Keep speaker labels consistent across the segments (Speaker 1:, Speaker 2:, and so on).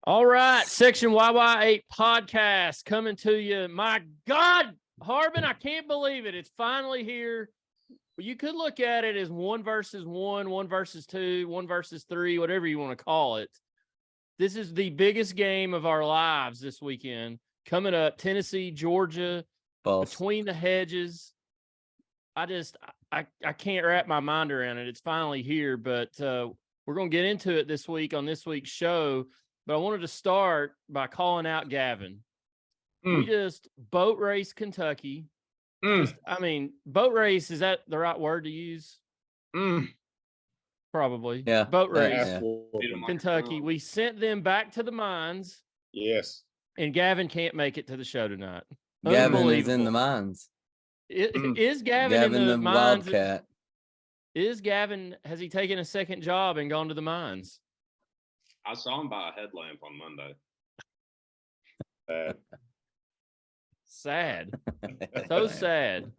Speaker 1: All right, Section YY8 podcast coming to you. My God, Harbin, I can't believe it. It's finally here. You could look at it as 1 versus 1, 1 versus 2, 1 versus 3, whatever you want to call it. This is the biggest game of our lives this weekend. Coming up, Tennessee, Georgia,
Speaker 2: Vols.
Speaker 1: Between the hedges. I can't wrap my mind around it. It's finally here, but we're going to get into it this week on this week's show. But I wanted to start by calling out Gavin. We just boat race Kentucky. Boat race, is that the right word to use? Probably.
Speaker 2: Yeah.
Speaker 1: Boat race.
Speaker 3: Yeah.
Speaker 1: Kentucky. We sent them back to the mines.
Speaker 3: Yes.
Speaker 1: And Gavin can't make it to the show tonight.
Speaker 2: Gavin is in the mines.
Speaker 1: Is Gavin in the mines?
Speaker 2: Wildcat.
Speaker 1: Has he taken a second job and gone to the mines?
Speaker 3: I saw him buy a headlamp on Monday.
Speaker 1: Sad. So sad.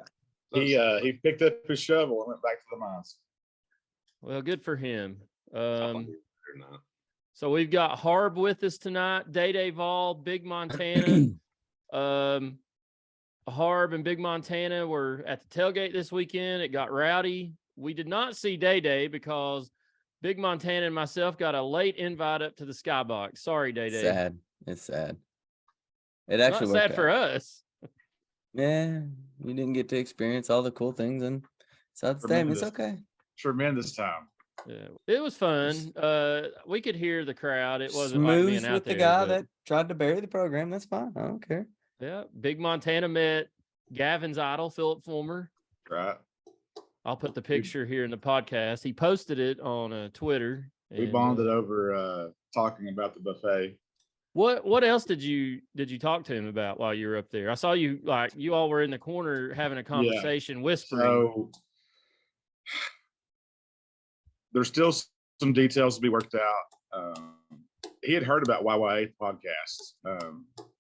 Speaker 3: He picked up his shovel and went back to the mines.
Speaker 1: Well, good for him. So we've got Harb with us tonight, Day Vol, Big Montana. Harb and Big Montana were at the tailgate this weekend. It got rowdy. We did not see Day because Big Montana and myself got a late invite up to the skybox. Sorry, Day.
Speaker 2: Sad. It's sad. It actually
Speaker 1: not sad for us.
Speaker 2: Yeah, you didn't get to experience all the cool things in South State. It's okay.
Speaker 3: Tremendous time.
Speaker 1: Yeah, it was fun. We could hear the crowd. It wasn't
Speaker 2: smooth
Speaker 1: like being out
Speaker 2: with
Speaker 1: there,
Speaker 2: the guy that tried to bury the program. That's fine. I don't care.
Speaker 1: Yeah, Big Montana met Gavin's idol, Philip Fulmer.
Speaker 3: Right.
Speaker 1: I'll put the picture here in the podcast. He posted it on Twitter.
Speaker 3: We bonded over talking about the buffet.
Speaker 1: What else did you talk to him about while you were up there? I saw you you all were in the corner having a conversation, whispering.
Speaker 3: So there's still some details to be worked out. He had heard about YY8 podcast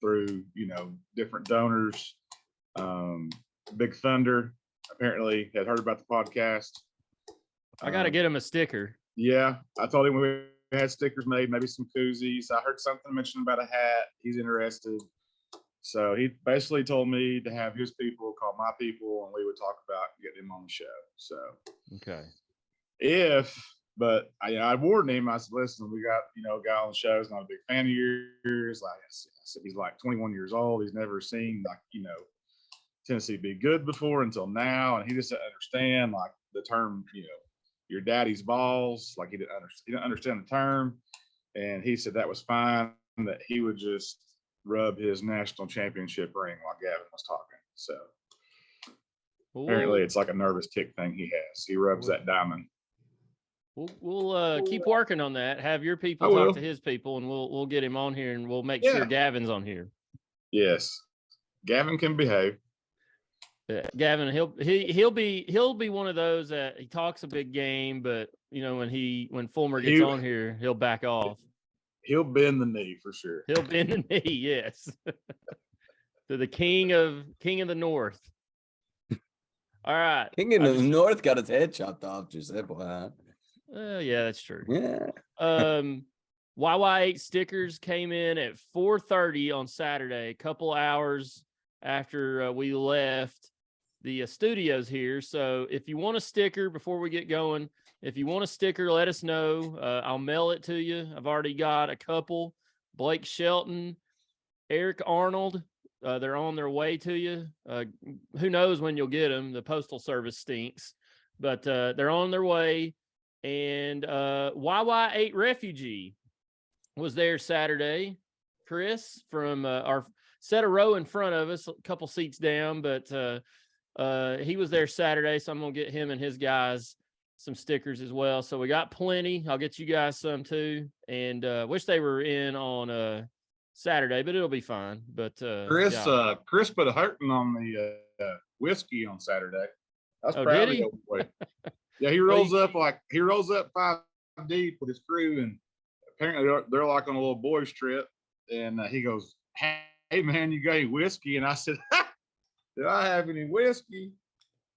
Speaker 3: through different donors. Big Thunder apparently had heard about the podcast.
Speaker 1: I got to get him a sticker.
Speaker 3: Yeah, I told him we had stickers made, maybe some koozies. I heard something mentioned about a hat. He's interested. So he basically told me to have his people call my people, and we would talk about getting him on the show. So
Speaker 1: okay.
Speaker 3: But I warned him. I said, listen, we got, a guy on the show who's not a big fan of yours. Like I said, he's like 21 years old. He's never seen Tennessee be good before until now. And he just didn't understand the term, your daddy's Vols. Like he didn't understand the term. And he said that was fine, that he would just rub his national championship ring while Gavin was talking. So apparently it's like a nervous tick thing he has. He rubs that diamond.
Speaker 1: We'll keep working on that. Have your people talk to his people, and we'll get him on here, and we'll make sure Gavin's on here. Yes,
Speaker 3: Gavin can behave.
Speaker 1: Yeah, Gavin, he'll be one of those that he talks a big game, but when Fulmer gets on here, he'll back off.
Speaker 3: He'll bend the knee for sure.
Speaker 1: He'll bend the knee, yes. To the king of the North. All right,
Speaker 2: King of the North got his head chopped off. Just FYI.
Speaker 1: Yeah, that's true.
Speaker 2: Yeah.
Speaker 1: YY8 stickers came in at 4:30 on Saturday, a couple hours after we left the studios here. So if you want a sticker before we get going, if you want a sticker, let us know. I'll mail it to you. I've already got a couple. Blake Shelton, Eric Arnold. They're on their way to you. Who knows when you'll get them? The Postal Service stinks, but they're on their way. And YY8 refugee was there Saturday. Chris from our set a row in front of us, a couple seats down, but he was there Saturday, so I'm gonna get him and his guys some stickers as well. So we got plenty. I'll get you guys some too, and wish they were in on Saturday, but it'll be fine. But
Speaker 3: Chris put a hurting on the whiskey on Saturday. I was proud of him. Yeah, he rolls up 5 deep with his crew, and apparently they're like on a little boys trip. And he goes, "Hey man, you got any whiskey?" And I said, "Do I have any whiskey?"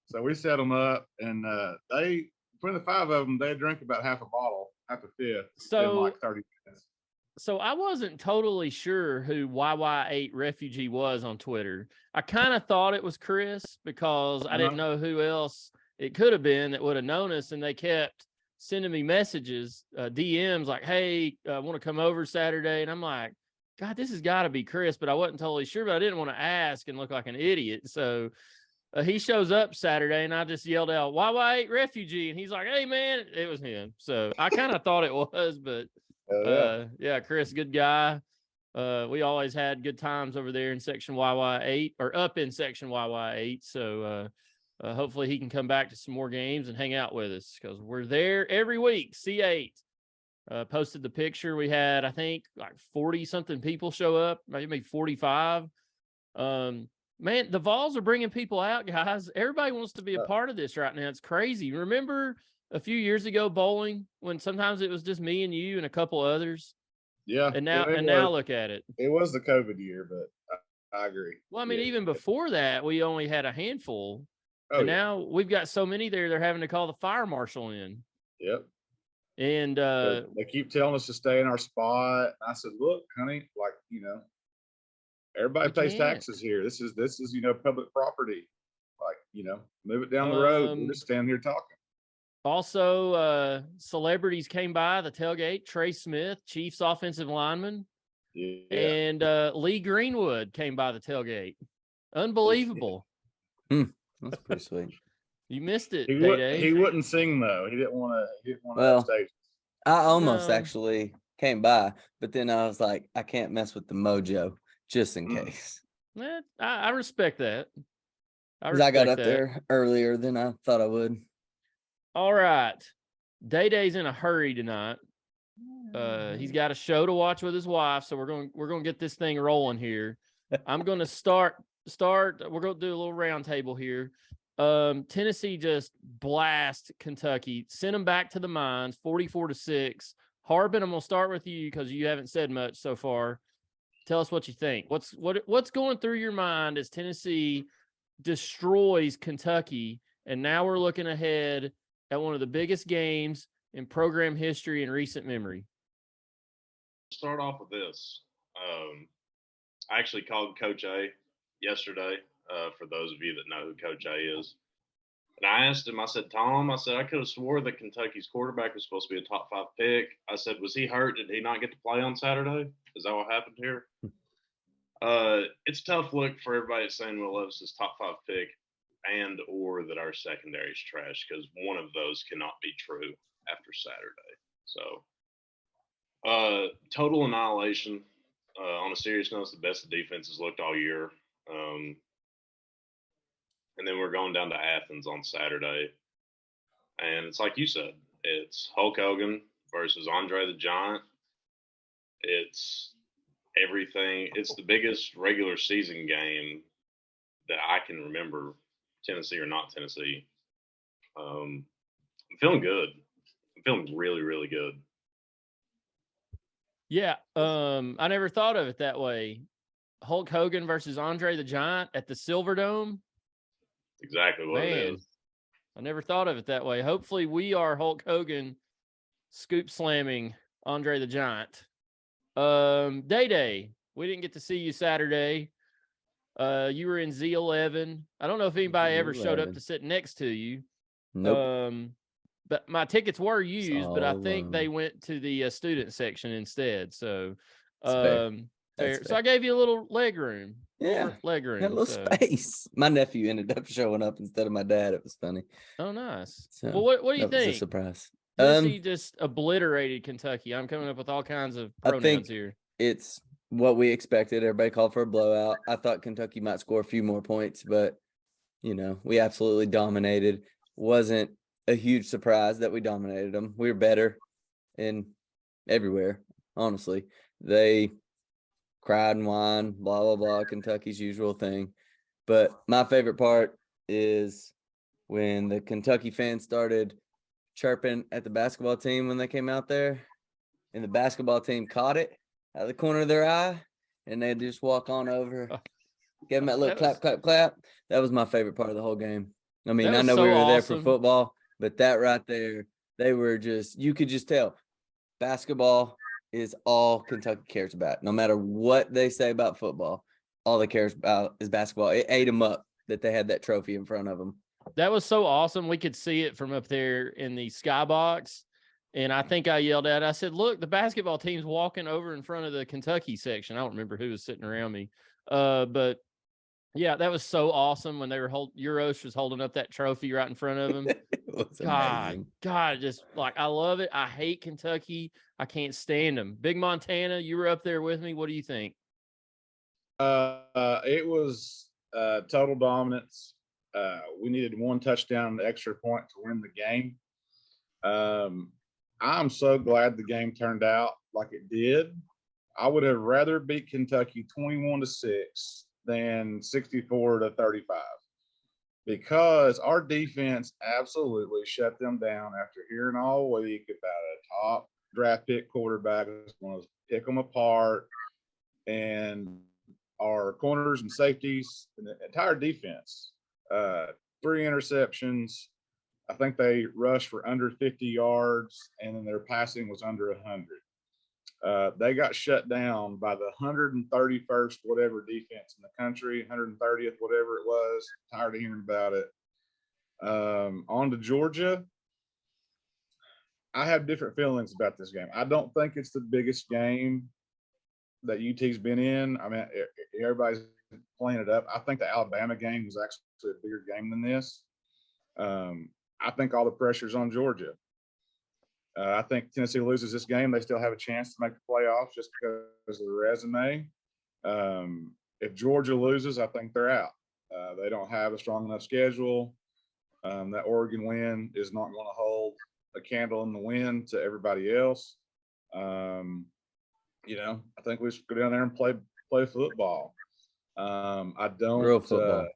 Speaker 3: So we set them up, and between the 5 of them, they drank about half a bottle, half a fifth, in like 30 minutes.
Speaker 1: so I wasn't totally sure who YY8 refugee was on Twitter. I kind of thought it was Chris because I didn't know who else it could have been that would have known us, and they kept sending me messages, DMs like, "Hey, I want to come over Saturday," and I'm like, "God, this has got to be Chris," but I wasn't totally sure. But I didn't want to ask and look like an idiot, so. He shows up Saturday, and I just yelled out, "YY8 refugee," and he's like, "Hey, man," it was him. So I kind of thought it was, but yeah, Chris, good guy. We always had good times over there in section YY8 or up in section YY8. So hopefully he can come back to some more games and hang out with us because we're there every week. C8 posted the picture. We had, I think, like 40 something people show up, maybe 45. Man, the Vols are bringing people out, guys. Everybody wants to be a part of this right now. It's crazy. Remember a few years ago bowling when sometimes it was just me and you and a couple others?
Speaker 3: Yeah.
Speaker 1: And now look at it.
Speaker 3: It was the COVID year, but I agree.
Speaker 1: Well, I mean, even before that, we only had a handful.
Speaker 3: And
Speaker 1: now we've got so many there, they're having to call the fire marshal in.
Speaker 3: Yep.
Speaker 1: And
Speaker 3: they keep telling us to stay in our spot. I said, look, honey, like, everybody pays taxes here. This is, public property. Like, move it down the road. We're just standing here talking.
Speaker 1: Also, celebrities came by the tailgate. Trey Smith, Chiefs offensive lineman.
Speaker 3: Yeah.
Speaker 1: And Lee Greenwood came by the tailgate. Unbelievable.
Speaker 2: That's pretty sweet.
Speaker 1: You missed it,
Speaker 3: he wouldn't sing, though. He didn't want to
Speaker 2: well,
Speaker 3: stage.
Speaker 2: I almost actually came by, but then I was like, I can't mess with the mojo just in case.
Speaker 1: I respect that.
Speaker 2: I got up there earlier than I thought I would.
Speaker 1: All right. Day-Day's in a hurry tonight. He's got a show to watch with his wife, so we're going to get this thing rolling here. I'm going to start. We're going to do a little round table here. Tennessee just blast Kentucky, sent them back to the mines, 44-6. Harbin, I'm going to start with you because you haven't said much so far. Tell us what you think. What's going through your mind as Tennessee destroys Kentucky, and now we're looking ahead at one of the biggest games in program history in recent memory?
Speaker 4: Start off with this. I actually called Coach A yesterday, for those of you that know who Coach A is. And I asked him, I said, Tom, I could have swore that Kentucky's quarterback was supposed to be a top 5 pick. I said, was he hurt? Did he not get to play on Saturday? Is that what happened here? It's a tough look for everybody that's saying Will Levis's top 5 pick and or that our secondary is trash, because one of those cannot be true after Saturday. So total annihilation. On a serious note, it's the best the defense has looked all year. And then we're going down to Athens on Saturday. And it's like you said, it's Hulk Hogan versus Andre the Giant. It's everything. It's the biggest regular season game that I can remember, Tennessee or not Tennessee. I'm feeling good. I'm feeling really, really good.
Speaker 1: Yeah, I never thought of it that way. Hulk Hogan versus Andre the Giant at the Silverdome.
Speaker 4: Exactly what it is.
Speaker 1: I never thought of it that way. Hopefully we are Hulk Hogan scoop slamming Andre the Giant. Day-Day, we didn't get to see you Saturday. You were in Z11. I don't know if anybody ever showed up to sit next to you.
Speaker 2: Nope.
Speaker 1: But my tickets were used, but I think they went to the student section instead. So, fair. So I gave you a little leg room.
Speaker 2: Yeah,
Speaker 1: leg room.
Speaker 2: A little space. My nephew ended up showing up instead of my dad. It was funny.
Speaker 1: Oh, nice.
Speaker 2: So,
Speaker 1: well, what do you think?
Speaker 2: Was a surprise.
Speaker 1: Tennessee just obliterated Kentucky. I'm coming up with all kinds of pronouns here.
Speaker 2: It's what we expected. Everybody called for a blowout. I thought Kentucky might score a few more points, but we absolutely dominated. Wasn't a huge surprise that we dominated them. We were better in everywhere, honestly. They cried and whined, blah, blah, blah, Kentucky's usual thing. But my favorite part is when the Kentucky fans started chirping at the basketball team when they came out there, and the basketball team caught it out of the corner of their eye, and they just walk on over, give them that little clap, clap, clap. That was my favorite part of the whole game. I mean, I know we were there for football, but that right there, they were just, you could just tell, basketball is all Kentucky cares about. No matter what they say about football, all they cares about is basketball. It ate them up that they had that trophy in front of them.
Speaker 1: That was so awesome. We could see it from up there in the skybox. And I think I yelled out, I said, look, the basketball team's walking over in front of the Kentucky section. I don't remember who was sitting around me. But yeah, that was so awesome when they were Euros was holding up that trophy right in front of him.
Speaker 2: It was amazing.
Speaker 1: God, just like, I love it. I hate Kentucky. I can't stand them. Big Montana, you were up there with me. What do you think?
Speaker 3: It was total dominance. We needed one touchdown, the extra point to win the game. I'm so glad the game turned out like it did. I would have rather beat Kentucky 21-6 than 64-35 because our defense absolutely shut them down after hearing all week about a top draft pick quarterback is going to pick them apart, and our corners and safeties and the entire defense. 3 interceptions. I think they rushed for under 50 yards, and then their passing was under 100. They got shut down by the 131st whatever defense in the country, 130th whatever it was. Tired of hearing about it. On to Georgia. I have different feelings about this game. I don't think it's the biggest game that UT's been in. I mean, everybody's playing it up. I think the Alabama game was actually a bigger game than this. I think all the pressure's on Georgia. I think Tennessee loses this game, they still have a chance to make the playoffs just because of the resume. If Georgia loses, I think they're out. They don't have a strong enough schedule. That Oregon win is not going to hold a candle in the wind to everybody else. I think we should go down there and play football. I don't
Speaker 2: Real football.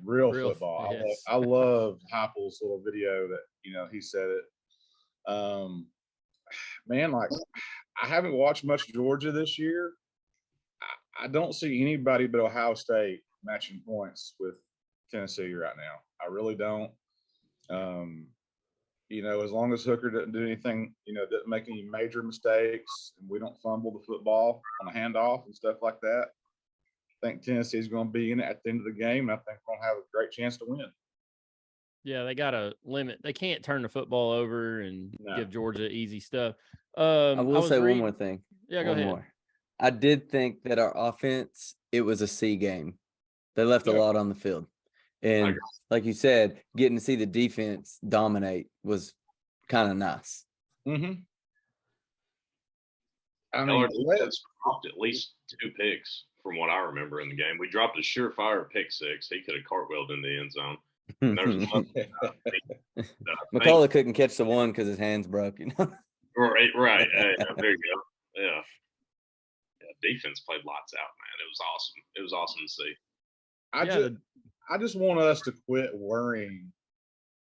Speaker 3: Real football.
Speaker 1: Yes.
Speaker 3: I loved Heupel's little video that he said it. Man, like I haven't watched much Georgia this year. I don't see anybody but Ohio State matching points with Tennessee right now. I really don't. As long as Hooker doesn't do anything, doesn't make any major mistakes, and we don't fumble the football on a handoff and stuff like that, I think Tennessee's going to be in it at the end of the game, and I think we're going to have a great chance to win.
Speaker 1: Yeah, they got to limit. They can't turn the football over and give Georgia easy stuff.
Speaker 2: I will say one more thing.
Speaker 1: Yeah, go ahead.
Speaker 2: I did think that our offense, it was a C game. They left a lot on the field. And like you said, getting to see the defense dominate was kind of nice.
Speaker 3: Mm-hmm.
Speaker 4: I mean, our defense dropped at least 2 picks from what I remember in the game. We dropped a surefire pick 6. He could have cartwheeled in the end zone.
Speaker 2: McCullough couldn't catch the one because his hands broke.
Speaker 4: Right. Hey, there you go. Yeah. Defense played lights out, man. It was awesome. It was awesome to see.
Speaker 3: I just want us to quit worrying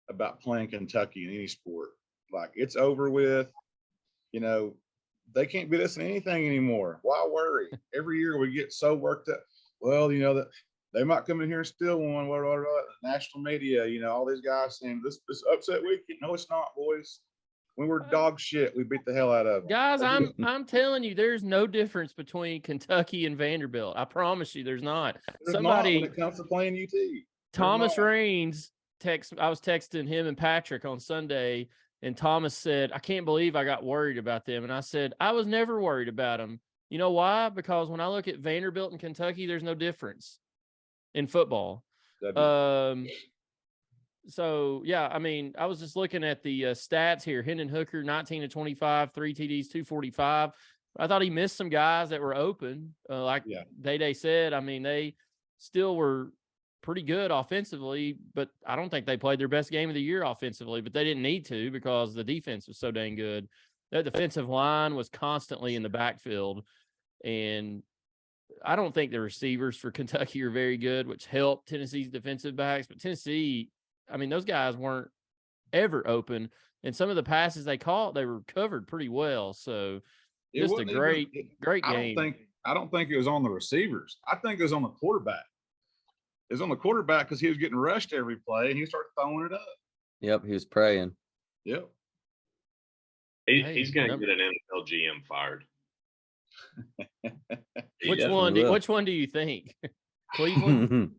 Speaker 3: about playing Kentucky in any sport. Like, it's over with. They can't beat us in anything anymore. Why worry? Every year we get so worked up. Well, that they might come in here and steal one. The national media, all these guys saying this upset weekend. No, it's not, boys. When we're dog shit, we beat the hell out of them.
Speaker 1: Guys, I'm telling you, there's no difference between Kentucky and Vanderbilt. I promise you, there's not.
Speaker 3: There's not when it comes to playing UT.
Speaker 1: Thomas Raines I was texting him and Patrick on Sunday, and Thomas said, I can't believe I got worried about them. And I said, I was never worried about them. You know why? Because when I look at Vanderbilt and Kentucky, there's no difference in football. So, yeah, I mean, I was just looking at the stats here. Hendon Hooker, 19-25, 3 TDs, 245. I thought he missed some guys that were open. Day said, I mean, they still were pretty good offensively, but I don't think they played their best game of the year offensively, but they didn't need to because the defense was so dang good. That defensive line was constantly in the backfield, and I don't think the receivers for Kentucky are very good, which helped Tennessee's defensive backs, but Tennessee, I mean, those guys weren't ever open, and some of the passes they caught, they were covered pretty well. So just a great game.
Speaker 3: I don't think it was on the receivers. I think it was on the quarterback. It was on the quarterback because he was getting rushed every play, and he started throwing it up.
Speaker 2: Yep, he was praying.
Speaker 3: Yep.
Speaker 1: Hey,
Speaker 4: He's going to get an NFL GM fired.
Speaker 1: Which
Speaker 2: definitely
Speaker 1: one?
Speaker 2: will.
Speaker 1: Which one do you think? Cleveland?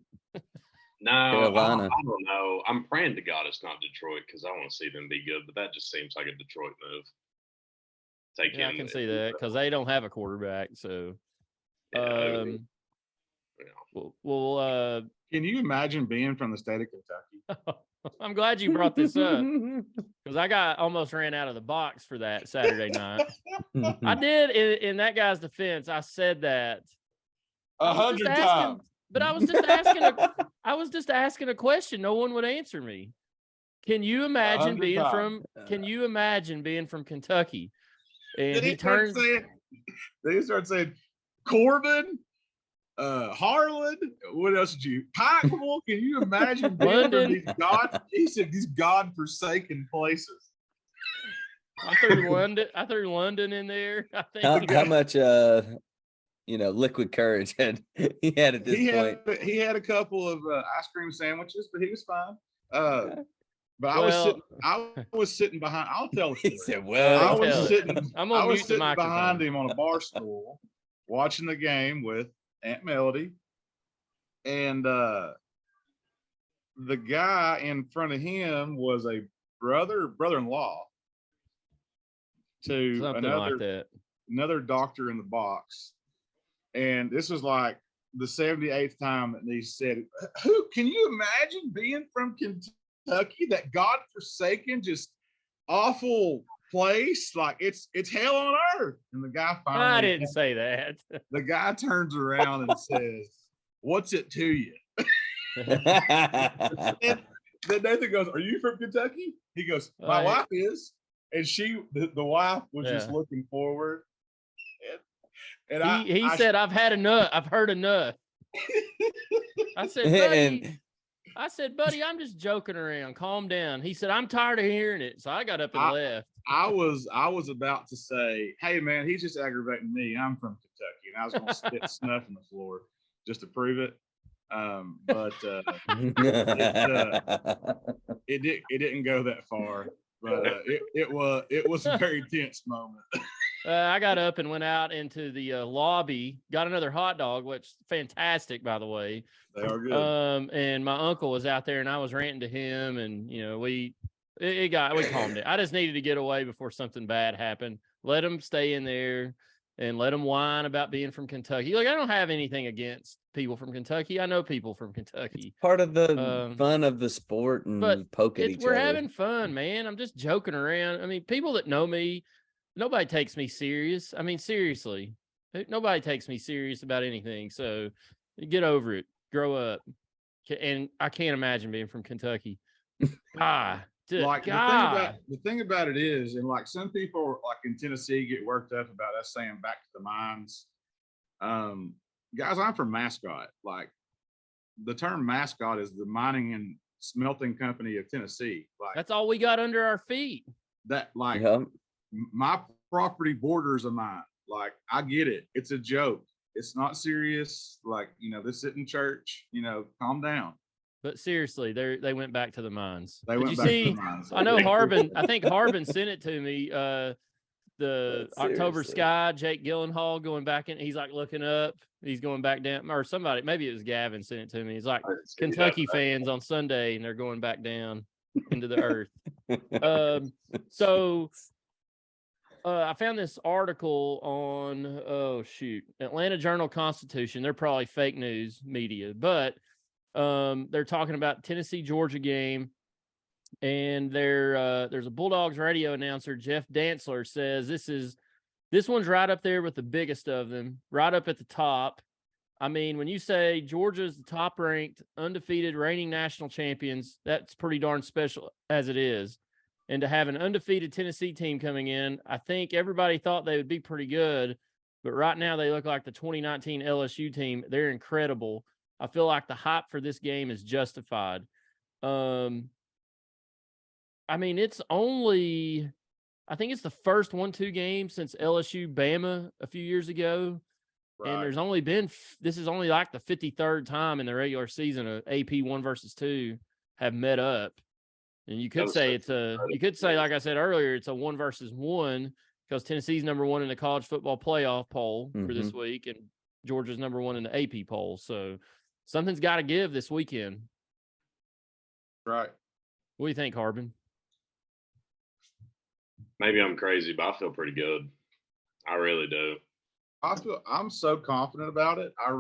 Speaker 4: No,
Speaker 2: Carolina.
Speaker 4: I don't know. I'm praying to God it's not Detroit because I want to see them be good, but that just seems like a Detroit move. Take
Speaker 1: Yeah,
Speaker 4: him.
Speaker 1: I can see that because they don't have a quarterback. So,
Speaker 4: Yeah,
Speaker 1: well,
Speaker 3: Can you imagine being from the state of Kentucky?
Speaker 1: I'm glad you brought this up because I almost ran out of the box for that Saturday night. I did. In that guy's defense, I said that
Speaker 3: 100 times.
Speaker 1: but I was just asking. I was just asking a question. No one would answer me. Can you imagine
Speaker 3: 100
Speaker 1: being
Speaker 3: times.
Speaker 1: from? Can you imagine being from Kentucky? And
Speaker 3: Then
Speaker 1: he turns.
Speaker 3: They start saying Corbin, Harlan. What else did you? Pikeville. Can you imagine being
Speaker 1: London.
Speaker 3: from these God? He said these God-forsaken places.
Speaker 1: I threw London in there. I think.
Speaker 2: How much liquid courage he had at this point?
Speaker 3: He had a couple of ice cream sandwiches, but he was fine. But I was sitting behind. I'll tell the story.
Speaker 2: He said, "Well,
Speaker 3: I was sitting
Speaker 1: microphone.
Speaker 3: behind him on a bar stool, watching the game with Aunt Melody, and the guy in front of him was a brother-in-law to
Speaker 1: Something like that.
Speaker 3: another doctor in the box, and this was like the 78th time that he said, "Who can you imagine being from Kentucky? That God-forsaken, just awful place, like it's hell on earth." And the guy finally,
Speaker 1: I didn't say that.
Speaker 3: the guy turns around and says, "What's it to you?" And then Nathan goes, "Are you from Kentucky?" He goes, "My wife is," and the wife was just looking forward. And
Speaker 1: he said, "I've had enough. I've heard enough." I said, buddy, I'm just joking around. Calm down. He said, "I'm tired of hearing it." So I got up and left.
Speaker 3: I was about to say, "Hey man, he's just aggravating me. I'm from Kentucky," and I was going to spit snuff on the floor just to prove it. But it didn't go that far. But it was a very tense moment.
Speaker 1: I got up and went out into the lobby, got another hot dog, which fantastic, by the way.
Speaker 3: They are good.
Speaker 1: And my uncle was out there, and I was ranting to him, and we calmed it. I just needed to get away before something bad happened. Let him stay in there and let him whine about being from Kentucky. Like, I don't have anything against people from Kentucky. I know people from Kentucky.
Speaker 2: It's part of the fun of the sport and poke at each other.
Speaker 1: We're having fun, man. I'm just joking around. I mean, people that know me, nobody takes me serious. I mean, seriously, nobody takes me serious about anything. So get over it. Grow up. And I can't imagine being from Kentucky.
Speaker 3: The thing about it is, and like some people like in Tennessee get worked up about us saying back to the mines. Guys, I'm from Mascot. Like the term mascot is the mining and smelting company of Tennessee. Like
Speaker 1: that's all we got under our feet.
Speaker 3: That my property borders a mine. Like I get it. It's a joke. It's not serious. Like, this isn't in church, calm down.
Speaker 1: But seriously, they went back to the mines.
Speaker 3: They went back to the mines.
Speaker 1: I know Harbin. I think Harbin sent it to me. The October Sky, Jake Gyllenhaal going back in. He's like looking up. He's going back down, or somebody. Maybe it was Gavin sent it to me. He's like Kentucky fans on Sunday, and they're going back down into the earth. I found this article on Atlanta Journal-Constitution. They're probably fake news media, but they're talking about Tennessee Georgia game, and there's a Bulldogs radio announcer, Jeff Dantzler, says this one's right up there with the biggest of them, right up at the top. I mean, when you say Georgia's the top ranked, undefeated, reigning national champions, that's pretty darn special as it is. And to have an undefeated Tennessee team coming in, I think everybody thought they would be pretty good, but right now they look like the 2019 LSU team. They're incredible. I feel like the hype for this game is justified. I mean, I think it's the first 1-2 game since LSU Bama a few years ago. Right. And this is only like the 53rd time in the regular season of AP 1 versus 2 have met up. And you could say like I said earlier, it's a 1 versus 1 because Tennessee's number 1 in the college football playoff poll for this week, and Georgia's number 1 in the AP poll. So something's got to give this weekend.
Speaker 3: Right.
Speaker 1: What do you think, Harbin?
Speaker 4: Maybe I'm crazy, but I feel pretty good. I really do.
Speaker 3: I'm so confident about it. I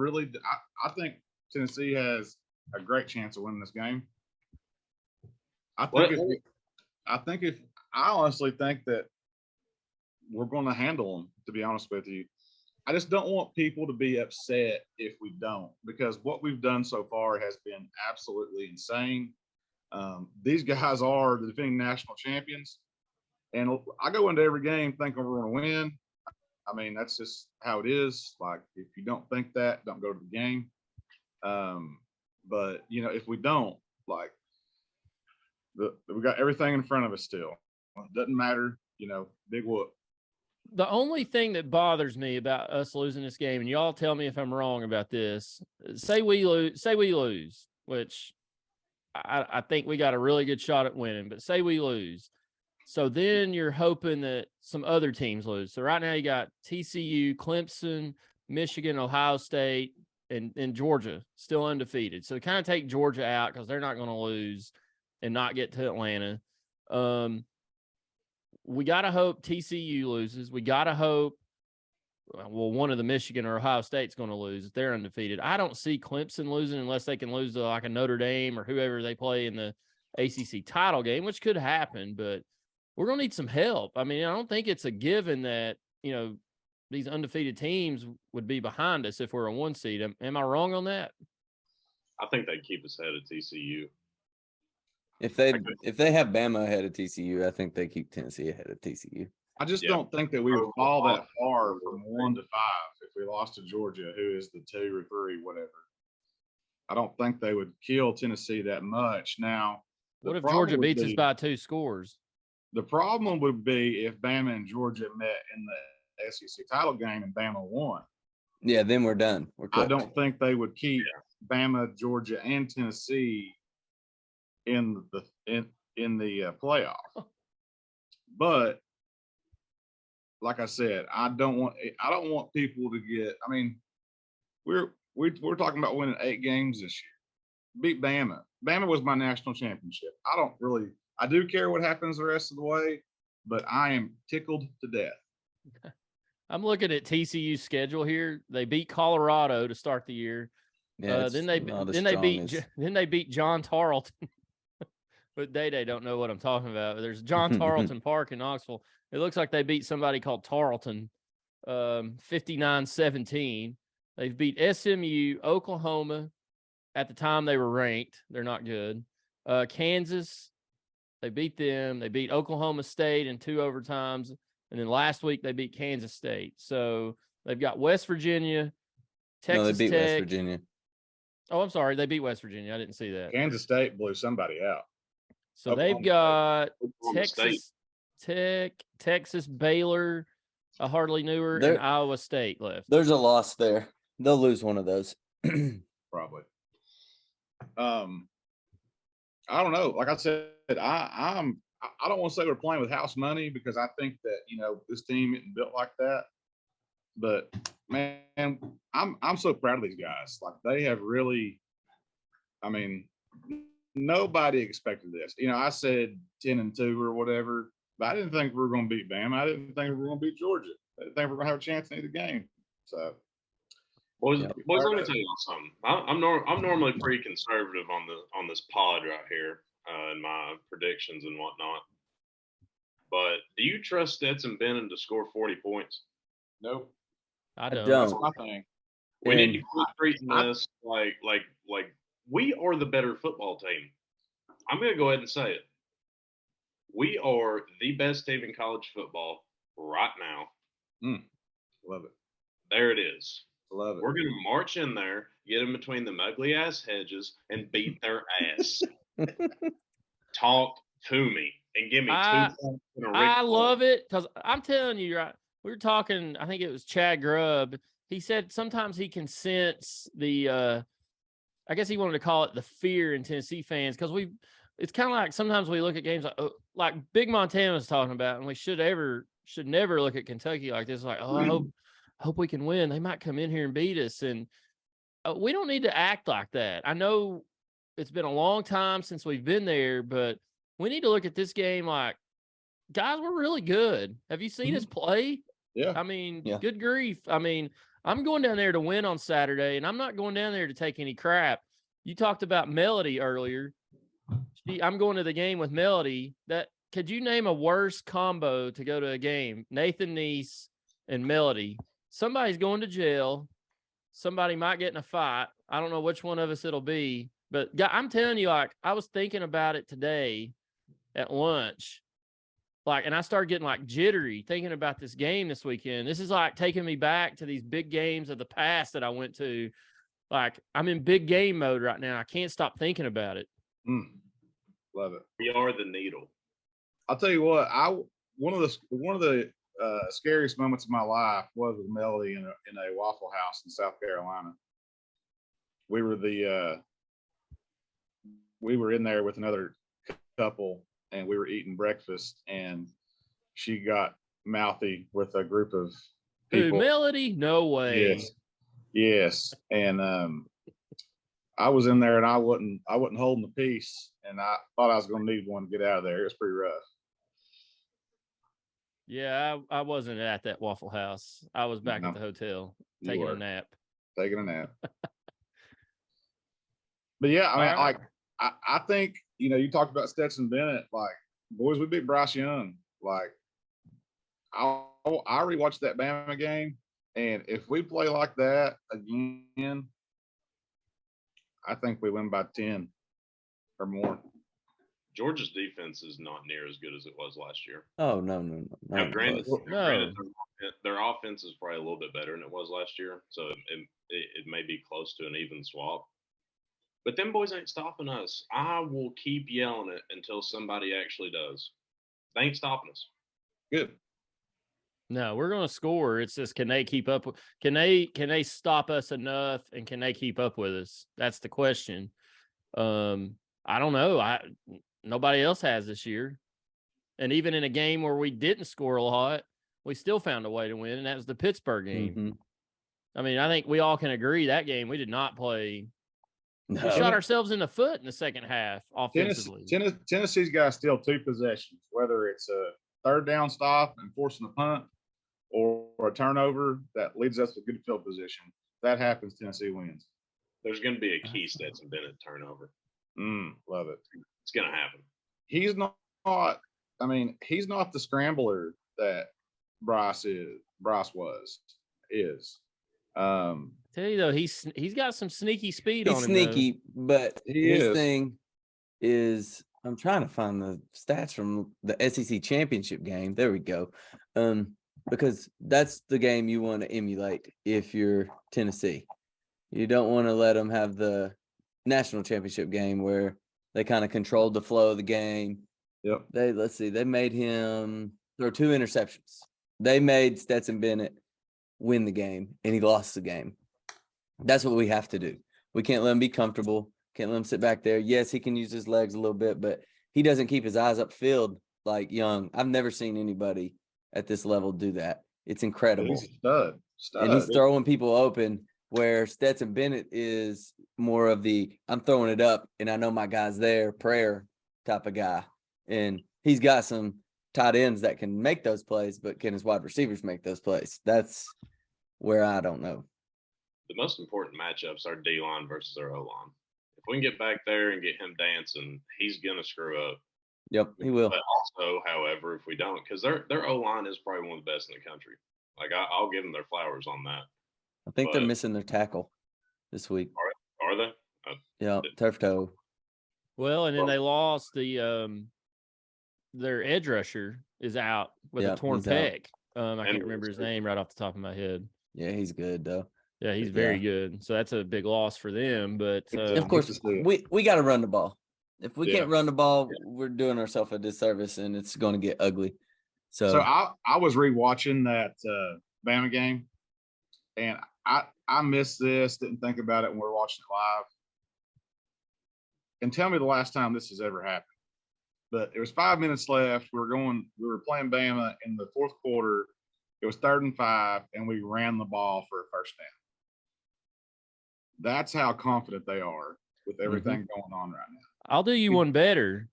Speaker 3: think Tennessee has a great chance of winning this game. I honestly think that we're going to handle them, to be honest with you. I just don't want people to be upset if we don't, because what we've done so far has been absolutely insane. These guys are the defending national champions, and I go into every game thinking we're going to win. I mean, that's just how it is. Like, if you don't think that, don't go to the game. But, you know, if we don't, like, we got everything in front of us still. It doesn't matter, you know, big whoop.
Speaker 1: The only thing that bothers me about us losing this game, and y'all tell me if I'm wrong about this, say we lose, which I think we got a really good shot at winning, but say we lose. So then you're hoping that some other teams lose. So right now you got TCU, Clemson, Michigan, Ohio State, and Georgia still undefeated. So kind of take Georgia out because they're not going to lose and not get to Atlanta. We got to hope TCU loses. We got to hope, well, one of the Michigan or Ohio State's going to lose if they're undefeated. I don't see Clemson losing unless they can lose to like a Notre Dame or whoever they play in the ACC title game, which could happen, but we're going to need some help. I mean, I don't think it's a given that, you know, these undefeated teams would be behind us if we're a 1 seed. Am I wrong on that?
Speaker 4: I think they keep us ahead of TCU.
Speaker 2: If they have Bama ahead of TCU, I think they keep Tennessee ahead of TCU.
Speaker 3: I just don't think that we would fall that far from 1 to 5 if we lost to Georgia, who is the 2 or 3, whatever. I don't think they would kill Tennessee that much. Now,
Speaker 1: what if Georgia beats us by 2 scores?
Speaker 3: The problem would be if Bama and Georgia met in the SEC title game and Bama won.
Speaker 2: Yeah, then we're done. We're cooked.
Speaker 3: I don't think they would keep Bama, Georgia, and Tennessee in the playoff. But like I said, I don't want people to get. I mean, we're talking about winning 8 games this year. Beat Bama. Bama was my national championship. I do care what happens the rest of the way, but I am tickled to death.
Speaker 1: I'm looking at TCU's schedule here. They beat Colorado to start the year.
Speaker 2: Yeah,
Speaker 1: then they beat John Tarleton. But they don't know what I'm talking about. There's John Tarleton Park in Knoxville. It looks like they beat somebody called Tarleton 59-17. They've beat SMU, Oklahoma. At the time they were ranked. They're not good. Kansas, they beat them. They beat Oklahoma State in 2 overtimes. And then last week they beat Kansas State. So they've got West Virginia, Texas
Speaker 2: Tech. West Virginia.
Speaker 1: Oh, I'm sorry. They beat West Virginia. I didn't see that.
Speaker 3: Kansas State blew somebody out.
Speaker 1: So they've got Texas Tech, Texas, Baylor, I hardly knew her, and Iowa State left.
Speaker 2: There's a loss there. They'll lose one of those.
Speaker 3: Probably. I don't know. Like I said, I don't want to say we're playing with house money because I think that, you know, this team isn't built like that. But man, I'm so proud of these guys. Like, they have really, I mean, nobody expected this. You know, I said 10-2 or whatever, but I didn't think we were going to beat Bama. I didn't think we were going to beat Georgia. I didn't think we were going to have a chance in either game. So,
Speaker 4: boys, let me tell you something. I'm normally pretty conservative on this pod right here in my predictions and whatnot. But do you trust Stetson Bennett to score 40 points?
Speaker 3: Nope.
Speaker 1: I don't.
Speaker 3: That's my thing.
Speaker 4: We need to quit treating this like we are the better football team. I'm going to go ahead and say it. We are the best team in college football right now.
Speaker 3: Love it.
Speaker 4: There it is.
Speaker 3: Love it.
Speaker 4: We're going to march in there, get them between the ugly ass hedges, and beat their ass. Talk to me and give me 2 points in a
Speaker 1: I love it because I'm telling you, right? We were talking, I think it was Chad Grubb. He said sometimes he can sense the, I guess he wanted to call it the fear in Tennessee fans because it's kind of like sometimes we look at games like Big Montana was talking about, and we should never look at Kentucky like this. Like, oh, I hope we can win. They might come in here and beat us, and we don't need to act like that. I know it's been a long time since we've been there, but we need to look at this game like, guys, we're really good. Have you seen us play?
Speaker 3: Yeah.
Speaker 1: I mean, good grief. I mean, I'm going down there to win on Saturday, and I'm not going down there to take any crap. You talked about Melody earlier. I'm going to the game with Melody. Could you name a worse combo to go to a game? Nathan Neese and Melody. Somebody's going to jail. Somebody might get in a fight. I don't know which one of us it'll be, but I'm telling you, like, I was thinking about it today at lunch, like, and I started getting like jittery thinking about this game this weekend. This is like taking me back to these big games of the past that I went to. Like, I'm in big game mode right now. I can't stop thinking about it.
Speaker 3: Love it.
Speaker 4: We are the needle.
Speaker 3: I'll tell you what. One of the scariest moments of my life was with Melody in a Waffle House in South Carolina. We were in there with another couple, and we were eating breakfast, and she got mouthy with a group of people.
Speaker 1: Dude, Melody? No way.
Speaker 3: Yes. And I was in there, and I wasn't holding the peace, and I thought I was going to need one to get out of there. It was pretty rough.
Speaker 1: Yeah, I wasn't at that Waffle House. I was back at the hotel taking a nap.
Speaker 3: Taking a nap. But yeah, I mean, like, I think, you talked about Stetson Bennett. Like, boys, we beat Bryce Young. Like, I rewatched that Bama game, and if we play like that again, I think we win by 10 or more.
Speaker 4: Georgia's defense is not near as good as it was last year.
Speaker 2: Oh, no.
Speaker 4: Now, granted,
Speaker 1: No.
Speaker 4: their offense is probably a little bit better than it was last year, so it may be close to an even swap. But them boys ain't stopping us. I will keep yelling it until somebody actually does. They ain't stopping us.
Speaker 3: Good.
Speaker 1: No, we're going to score. It's just, can they keep up? Can they stop us enough, and can they keep up with us? That's the question. I don't know. Nobody else has this year. And even in a game where we didn't score a lot, we still found a way to win, and that was the Pittsburgh game.
Speaker 2: Mm-hmm.
Speaker 1: I mean, I think we all can agree that game we did not play.
Speaker 2: No.
Speaker 1: We shot ourselves in the foot in the second half offensively.
Speaker 3: Tennessee's got to steal 2 possessions, whether it's a third down stop and forcing a punt or a turnover that leads us to good field position. If that happens, Tennessee wins.
Speaker 4: There's going to be a key Stetson Bennett turnover.
Speaker 3: Love it.
Speaker 4: It's going to happen.
Speaker 3: He's not the scrambler that Bryce is.
Speaker 1: Tell you though, he's got some sneaky speed on him.
Speaker 2: He's sneaky, but his thing is, I'm trying to find the stats from the SEC championship game. There we go. Because that's the game you want to emulate if you're Tennessee. You don't want to let them have the national championship game where they kind of controlled the flow of the game.
Speaker 3: Yep.
Speaker 2: They made him throw 2 interceptions. They made Stetson Bennett win the game, and he lost the game. That's what we have to do. We can't let him be comfortable. Can't let him sit back there. Yes, he can use his legs a little bit, but he doesn't keep his eyes upfield like Young. I've never seen anybody at this level do that. It's incredible.
Speaker 3: He's a stud.
Speaker 2: And he's throwing people open, where Stetson Bennett is more of the I'm throwing it up and I know my guy's there prayer type of guy. And he's got some tight ends that can make those plays, but can his wide receivers make those plays? That's where I don't know.
Speaker 4: The most important matchups are D-line versus our O-line. If we can get back there and get him dancing, he's going to screw up.
Speaker 2: Yep, he will.
Speaker 4: But also, however, if we don't, because their O-line is probably one of the best in the country. Like, I'll give them their flowers on that.
Speaker 2: I think they're missing their tackle this week.
Speaker 4: Are they?
Speaker 2: Yeah, turf toe.
Speaker 1: Well, and then they lost their edge rusher is out with a torn pec. I can't remember his name right off the top of my head.
Speaker 2: Yeah, he's good though.
Speaker 1: Yeah, he's very good. So that's a big loss for them. But
Speaker 2: of course, we got to run the ball. If we can't run the ball, we're doing ourselves a disservice, and it's going to get ugly. So
Speaker 3: I was rewatching that Bama game, and I missed this. Didn't think about it when we were watching it live. and tell me the last time this has ever happened. But it was 5 minutes left. We were playing Bama in the fourth quarter. It was 3rd and 5, and we ran the ball for a first down. That's how confident they are with everything going on right now.
Speaker 1: I'll do you one better.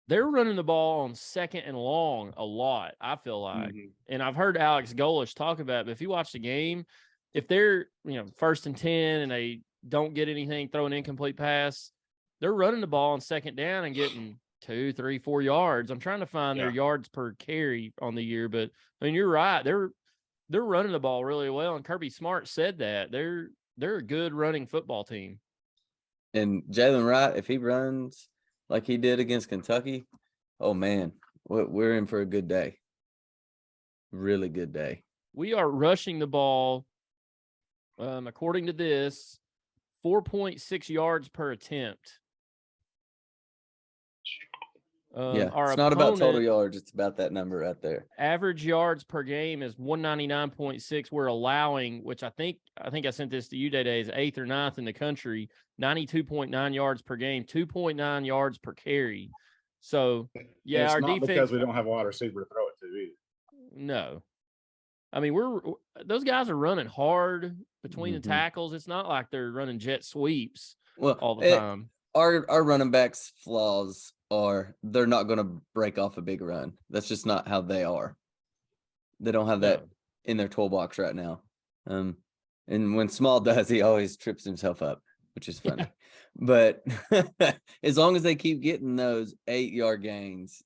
Speaker 1: They're running the ball on 2nd and long a lot, I feel like. And I've heard Alex Golish talk about it, but if you watch the game, if they're, 1st and 10 and they don't get anything, throw an incomplete pass, they're running the ball on 2nd down and getting 2, 3, 4 yards. I'm trying to find their yards per carry on the year, but I mean, you're right. They're running the ball really well. And Kirby Smart said that they're a good running football team.
Speaker 2: And Jalen Wright, if he runs like he did against Kentucky, oh man, we're in for a good day. Really good day.
Speaker 1: We are rushing the ball, according to this, 4.6 yards per attempt.
Speaker 2: It's not about total yards. It's about that number right there.
Speaker 1: Average yards per game is 199.6. We're allowing, which I think I sent this to you, Day, is 8th or 9th in the country, 92.9 yards per game, 2.9 yards per carry. So, yeah, our defense.
Speaker 3: Because we don't have a wide receiver to throw it to either.
Speaker 1: No. I mean, those guys are running hard between the tackles. It's not like they're running jet sweeps all the time.
Speaker 2: Our running backs' flaws are they're not going to break off a big run. That's just not how they are. They don't have that in their toolbox right now. And when Small does, he always trips himself up, which is funny. But as long as they keep getting those 8-yard gains,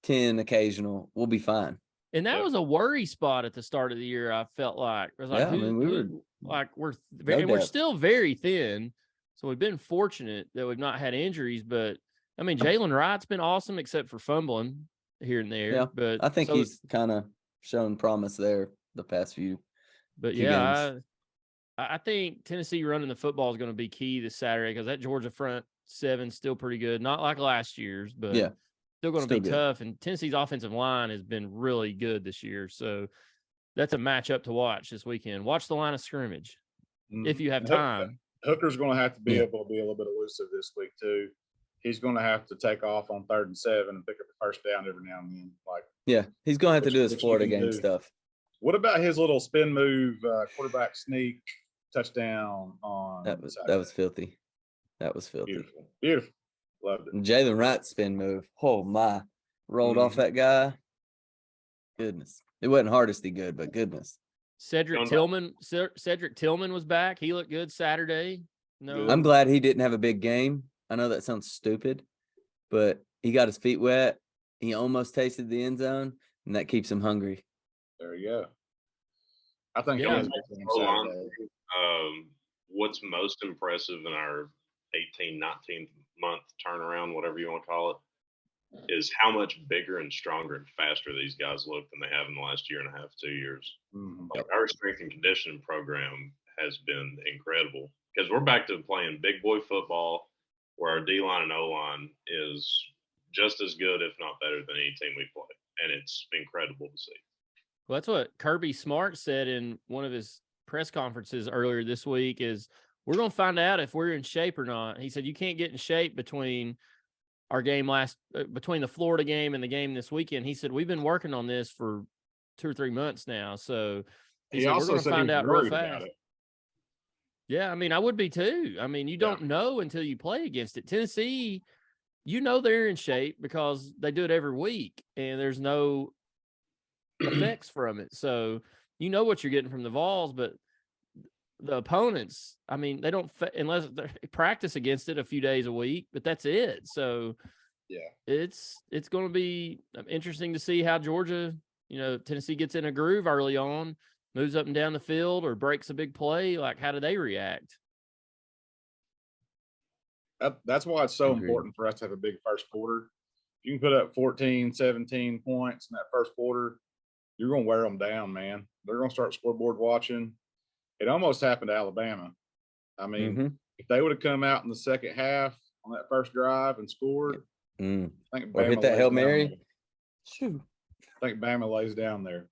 Speaker 2: 10 occasional, we'll be fine.
Speaker 1: And that was a worry spot at the start of the year. I felt like it was like, we're still very thin. So we've been fortunate that we've not had injuries, but I mean, Jalen Wright's been awesome except for fumbling here and there.
Speaker 2: Yeah,
Speaker 1: but
Speaker 2: I think he's kind of shown promise there the past few.
Speaker 1: But
Speaker 2: games.
Speaker 1: I think Tennessee running the football is going to be key this Saturday because that Georgia front seven is still pretty good. Not like last year's, but still going to be tough. And Tennessee's offensive line has been really good this year. So that's a matchup to watch this weekend. Watch the line of scrimmage if you have time.
Speaker 3: Hooker's going to have to be able to be a little bit elusive this week too. He's going to have to take off on 3rd and 7 and pick up the first down every now and then.
Speaker 2: He's going to have to do his Florida game stuff.
Speaker 3: What about his little spin move, quarterback sneak touchdown on
Speaker 2: that was filthy. That was filthy.
Speaker 3: Beautiful. Loved it.
Speaker 2: Jalen Wright's spin move. Oh my. Rolled off that guy. Goodness. It wasn't hardesty good, but goodness.
Speaker 1: Cedric Tillman was back. He looked good Saturday. No,
Speaker 2: I'm glad he didn't have a big game. I know that sounds stupid, but he got his feet wet. He almost tasted the end zone, and that keeps him hungry.
Speaker 3: There you go. I think
Speaker 4: what's most impressive in our 18th, 19th month turnaround, whatever you want to call it, is how much bigger and stronger and faster these guys look than they have in the last year and a half, 2 years. Like our strength and conditioning program has been incredible because we're back to playing big boy football where our D-line and O-line is just as good, if not better, than any team we play. And it's incredible to see.
Speaker 1: Well, that's what Kirby Smart said in one of his press conferences earlier this week is we're going to find out if we're in shape or not. He said, you can't get in shape between our game between the Florida game and the game this weekend. He said, we've been working on this for 2 or 3 months now. So he said,
Speaker 3: also
Speaker 1: we're going to find out real fast.
Speaker 3: It.
Speaker 1: Yeah. I mean, I would be too. I mean, you don't know until you play against it. Tennessee, they're in shape because they do it every week and there's no effects from it. So you know what you're getting from the Vols, but the opponents, I mean, they don't unless they practice against it a few days a week, but that's it. So it's going to be interesting to see how Georgia, Tennessee gets in a groove early on, moves up and down the field or breaks a big play. Like, how do they react?
Speaker 3: That's why it's so important for us to have a big first quarter. If you can put up 14, 17 points in that first quarter, you're going to wear them down, man. They're going to start scoreboard watching. It almost happened to Alabama. I mean, if they would have come out in the second half on that first drive and scored, I think
Speaker 2: or hit that Hail Mary.
Speaker 3: I think Bama lays down there.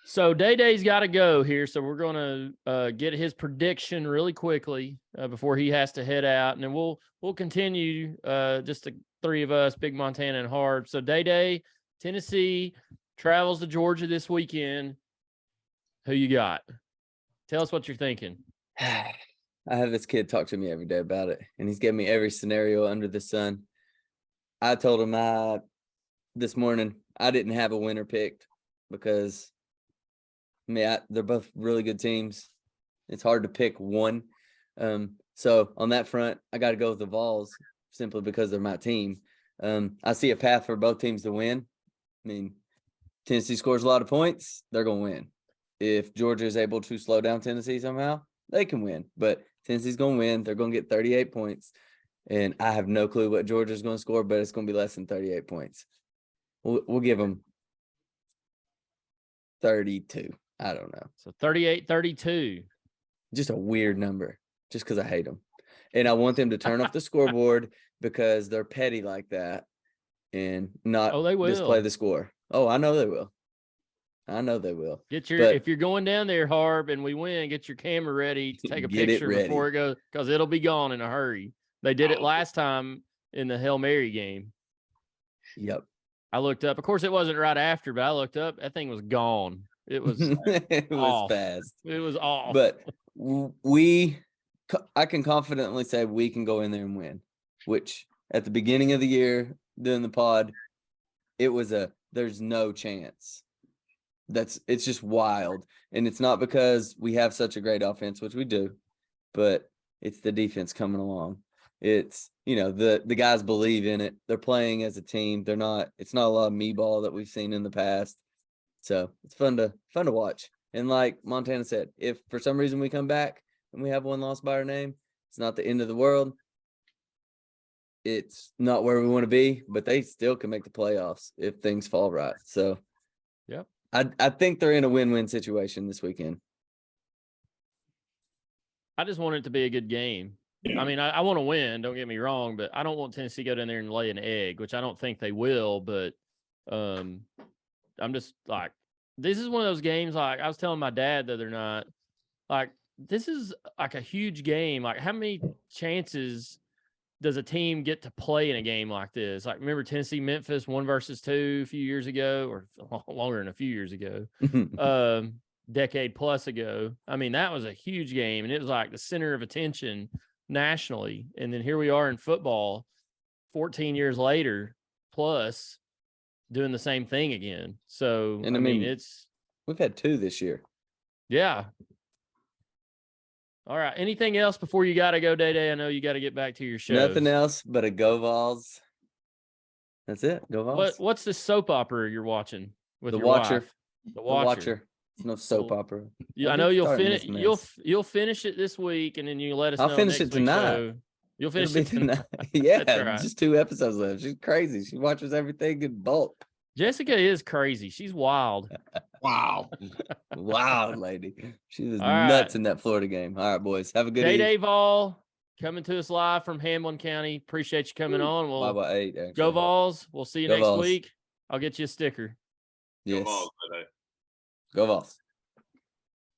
Speaker 1: So Day-Day's got to go here. So we're going to get his prediction really quickly before he has to head out. And then we'll continue just the three of us, Big Montana and Harb. So Day-Day, Tennessee, travels to Georgia this weekend. Who you got? Tell us what you're thinking.
Speaker 2: I have this kid talk to me every day about it, and he's giving me every scenario under the sun. I told him this morning I didn't have a winner picked because they're both really good teams. It's hard to pick one. So on that front, I got to go with the Vols simply because they're my team. I see a path for both teams to win. I mean, Tennessee scores a lot of points, they're going to win. If Georgia is able to slow down Tennessee somehow, they can win. But Tennessee's going to win. They're going to get 38 points. And I have no clue what Georgia's going to score, but it's going to be less than 38 points. We'll give them 32. I don't know.
Speaker 1: So 38-32.
Speaker 2: Just a weird number, just because I hate them. And I want them to turn off the scoreboard because they're petty like that and not
Speaker 1: they will.
Speaker 2: display the score. Oh, I know they will. I know they will.
Speaker 1: If you're going down there, Harb, and we win, get your camera ready to take a picture before it goes, because it'll be gone in a hurry. They did it last time in the Hail Mary game.
Speaker 2: Yep.
Speaker 1: I looked up. Of course, it wasn't right after, but I looked up. That thing was gone. It was
Speaker 2: it was
Speaker 1: off.
Speaker 2: fast.
Speaker 1: It was off.
Speaker 2: But I can confidently say we can go in there and win, which at the beginning of the year, doing the pod, it was there's no chance. It's just wild. And it's not because we have such a great offense, which we do, but it's the defense coming along. It's, the guys believe in it. They're playing as a team. It's not a lot of me ball that we've seen in the past. So it's fun to watch. And like Montana said, if for some reason we come back and we have one loss by our name, it's not the end of the world. It's not where we want to be, but they still can make the playoffs if things fall right. So,
Speaker 1: yep.
Speaker 2: I think they're in a win-win situation this weekend.
Speaker 1: I just want it to be a good game. I mean, I want to win, don't get me wrong, but I don't want Tennessee to go down there and lay an egg, which I don't think they will, but I'm just like, this is one of those games, like I was telling my dad the other night, like, this is like a huge game. Like, how many chances does a team get to play in a game like this? Like, remember Tennessee, Memphis 1-2 a few years ago, or longer than a few years ago, decade plus ago. I mean, that was a huge game, and it was like the center of attention nationally. And then here we are in football 14 years later plus doing the same thing again. So,
Speaker 2: and I mean, we've had 2 this year.
Speaker 1: Yeah. All right. Anything else before you got to go, Day-Day? I know you got to get back to your show.
Speaker 2: Nothing else but a go Vols. That's it. Go Vols.
Speaker 1: What's this soap opera you're watching with
Speaker 2: the
Speaker 1: your
Speaker 2: Watcher?
Speaker 1: wife?
Speaker 2: The Watcher. It's no soap opera.
Speaker 1: I know you'll finish. You'll finish it this week, and then you let us know.
Speaker 2: I'll finish
Speaker 1: next
Speaker 2: it tonight.
Speaker 1: Show. You'll finish it tonight.
Speaker 2: Yeah,
Speaker 1: right.
Speaker 2: Just 2 episodes left. She's crazy. She watches everything in bulk.
Speaker 1: Jessica is crazy. She's wild.
Speaker 3: Wow.
Speaker 2: Wild lady. She was
Speaker 1: All
Speaker 2: nuts
Speaker 1: right.
Speaker 2: in that Florida game. All right, boys. Have a good
Speaker 1: Day-Day Vol coming to us live from Hamlin County. Appreciate you coming on. We'll
Speaker 2: 5-8. Actually.
Speaker 1: go Vols. We'll see you
Speaker 2: Go
Speaker 1: next
Speaker 2: Vols.
Speaker 1: week. I'll get you a sticker.
Speaker 2: Yes.
Speaker 4: Go Vols today.
Speaker 2: Go Vols.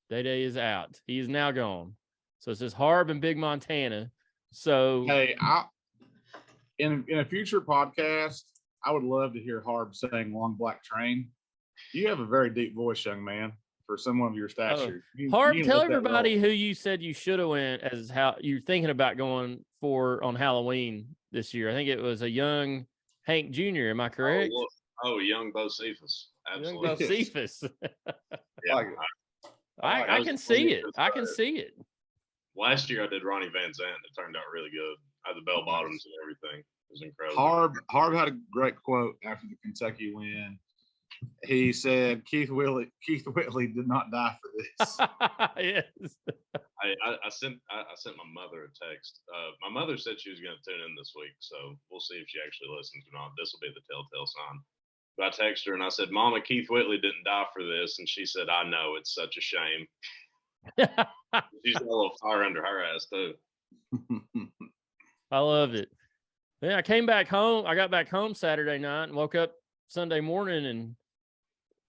Speaker 1: Day-Day is out. He is now gone. So it says Harb and Big Montana. So
Speaker 3: Hey, in a future podcast, I would love to hear Harb saying "Long Black Train." You have a very deep voice, young man, for someone of your stature.
Speaker 1: Harb,
Speaker 3: you
Speaker 1: tell
Speaker 3: let that
Speaker 1: everybody
Speaker 3: roll.
Speaker 1: who you said you should have went as how you're thinking about going for on Halloween this year. I think it was a young Hank Jr. Am I correct?
Speaker 4: Young Bo Cephas.
Speaker 1: Young
Speaker 4: Absolutely.
Speaker 1: Bo Cephas.
Speaker 4: Yeah.
Speaker 3: Like it.
Speaker 1: I can see it. I can see it.
Speaker 4: Last year I did Ronnie Van Zant. It turned out really good. I had the bell bottoms and everything. It was incredible.
Speaker 3: Harb had a great quote after the Kentucky win. He said, Keith Whitley did not die for this.
Speaker 1: Yes.
Speaker 4: I sent my mother a text. My mother said she was going to tune in this week, so we'll see if she actually listens or not. This will be the telltale sign. But I texted her and I said, Mama, Keith Whitley didn't die for this. And she said, I know, it's such a shame. She's got a little fire under her ass, too.
Speaker 1: I love it. Yeah, I came back home. I got back home Saturday night and woke up Sunday morning and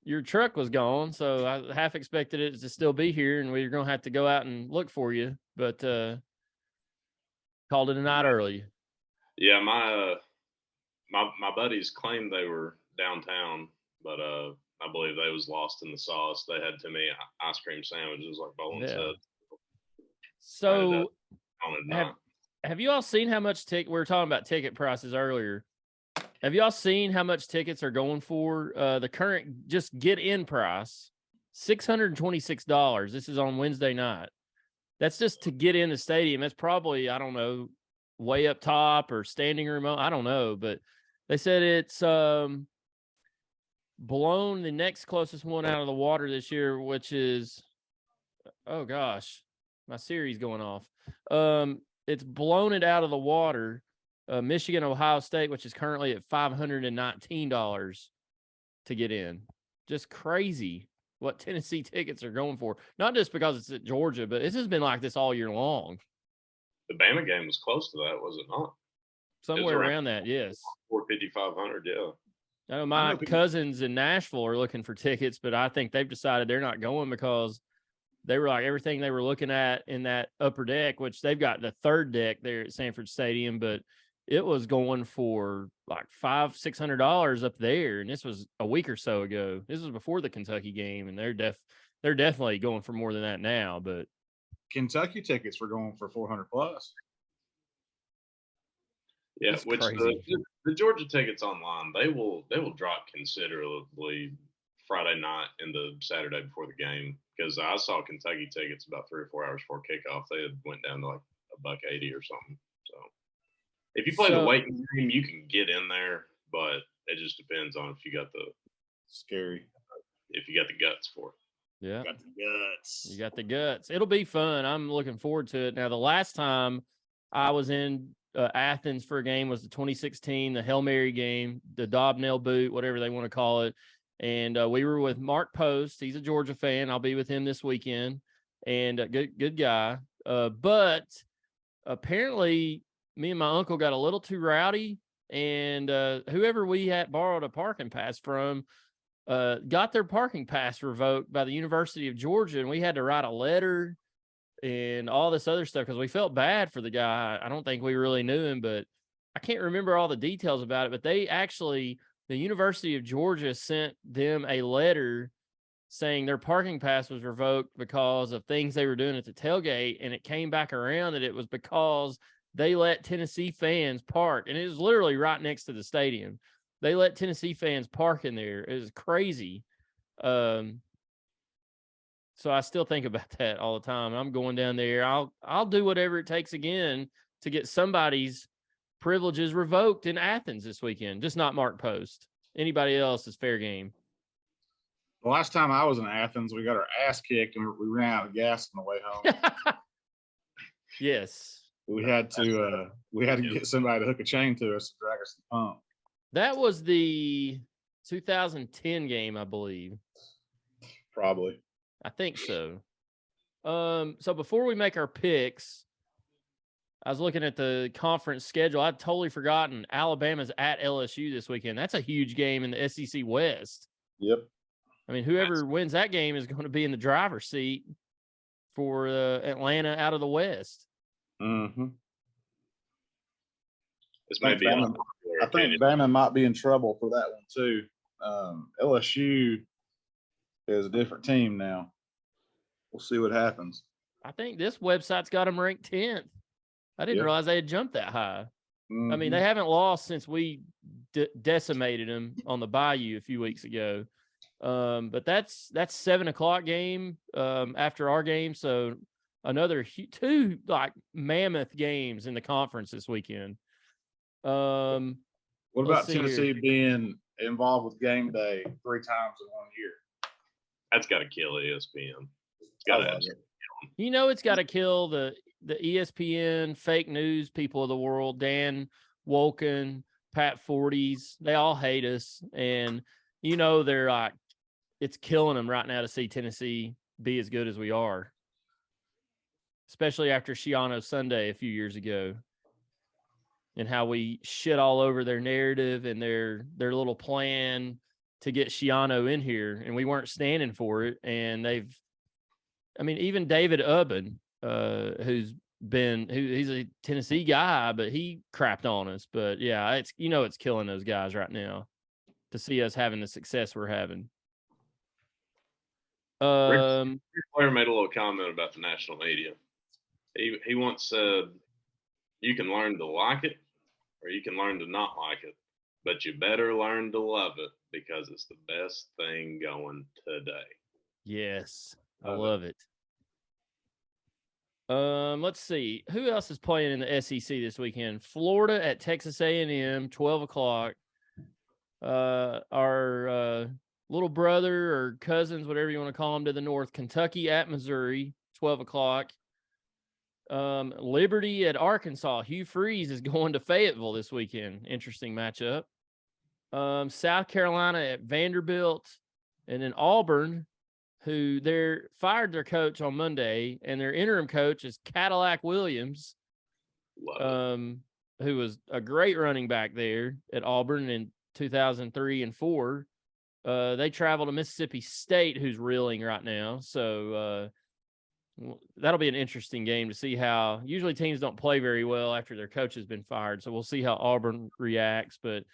Speaker 1: your truck was gone, so I half expected it to still be here, and we were gonna have to go out and look for you, but called it a night early.
Speaker 4: Yeah, my buddies claimed they were downtown, but I believe they was lost in the sauce. They had too many ice cream sandwiches, like Bowen said.
Speaker 1: So
Speaker 4: Have
Speaker 1: have you all seen how much we were talking about ticket prices earlier? Have you all seen how much tickets are going for? The current just get in price, $626. This is on Wednesday night. That's just to get in the stadium. It's probably, I don't know, way up top or standing room. I don't know, but they said it's blown the next closest one out of the water this year, which is, oh gosh, my Siri's going off. It's blown it out of the water. Michigan, Ohio State, which is currently at $519 to get in. Just crazy what Tennessee tickets are going for. Not just because it's at Georgia, but this has been like this all year long.
Speaker 4: The Bama game was close to that, was it not?
Speaker 1: Somewhere around that, yes.
Speaker 4: 450, 500, yeah.
Speaker 1: I know my cousins in Nashville are looking for tickets, but I think they've decided they're not going because they were like everything they were looking at in that upper deck, which they've got the third deck there at Sanford Stadium, but it was going for like $500-600 up there. And this was a week or so ago. This was before the Kentucky game, and they're definitely going for more than that now. But
Speaker 3: Kentucky tickets were going for 400 plus.
Speaker 4: Yeah, that's which the Georgia tickets online, they will drop considerably Friday night into Saturday before the game, because I saw Kentucky tickets about 3 or 4 hours before kickoff. They had went down to like $180 or something. So if you play the waiting game, you can get in there, but it just depends on if you got the guts for it.
Speaker 1: Yeah,
Speaker 3: got the guts.
Speaker 1: You got the guts. It'll be fun. I'm looking forward to it. Now, the last time I was in Athens for a game was the 2016, the Hail Mary game, the Dobnell boot, whatever they want to call it. And we were with Mark Post. He's a Georgia fan. I'll be with him this weekend. And good guy. But apparently me and my uncle got a little too rowdy. And whoever we had borrowed a parking pass from got their parking pass revoked by the University of Georgia. And we had to write a letter and all this other stuff because we felt bad for the guy. I don't think we really knew him, but I can't remember all the details about it. But they actually, the University of Georgia sent them a letter saying their parking pass was revoked because of things they were doing at the tailgate. And it came back around that it was because they let Tennessee fans park. And it was literally right next to the stadium. They let Tennessee fans park in there. It was crazy. So I still think about that all the time. I'm going down there. I'll do whatever it takes again to get somebody's privileges revoked in Athens this weekend. Just not Mark Post. Anybody else is fair game.
Speaker 3: The last time I was in Athens, we got our ass kicked and we ran out of gas on the way home.
Speaker 1: Yes.
Speaker 3: We had to get somebody to hook a chain to us to drag us to the pump.
Speaker 1: That was the 2010 game, I believe.
Speaker 3: Probably.
Speaker 1: I think so. So before we make our picks, I was looking at the conference schedule. I'd totally forgotten Alabama's at LSU this weekend. That's a huge game in the SEC West.
Speaker 3: Yep.
Speaker 1: I mean, whoever wins that game is going to be in the driver's seat for Atlanta out of the West.
Speaker 3: Mm-hmm.
Speaker 4: This might be.
Speaker 3: I think Bama might be in trouble for that one too. LSU is a different team now. We'll see what happens.
Speaker 1: I think this website's got them ranked 10th. I didn't realize they had jumped that high. Mm-hmm. I mean, they haven't lost since we decimated them on the Bayou a few weeks ago. But that's 7:00 game after our game. So another 2 like mammoth games in the conference this weekend.
Speaker 3: What about Tennessee being involved with game day 3 times in 1 year?
Speaker 4: That's got to kill ESPN. It's got to.
Speaker 1: You know, it's got to kill the ESPN fake news people of the world. Dan Wolken, Pat Forties, they all hate us, and you know they're like, it's killing them right now to see Tennessee be as good as we are, especially after Shiano Sunday a few years ago, and how we shit all over their narrative and their little plan to get Shiano in here, and we weren't standing for it. And even David Ubben, he's a Tennessee guy, but he crapped on us. But yeah, it's killing those guys right now to see us having the success we're having.
Speaker 4: Rick Flair made a little comment about the national media. He once said, "You can learn to like it, or you can learn to not like it, but you better learn to love it because it's the best thing going today."
Speaker 1: Yes, I love it. Let's see who else is playing in the SEC this weekend. Florida at Texas A&M, 12:00. Our little brother or cousins, whatever you want to call them, to the north, Kentucky at Missouri, 12:00. Liberty at Arkansas. Hugh Freeze is going to Fayetteville this weekend. Interesting matchup. South Carolina at Vanderbilt, and then Auburn, who fired their coach on Monday, and their interim coach is Cadillac Williams, who was a great running back there at Auburn in 2003 and 4. They travel to Mississippi State, who's reeling right now. So that'll be an interesting game to see how. Usually teams don't play very well after their coach has been fired. So we'll see how Auburn reacts. But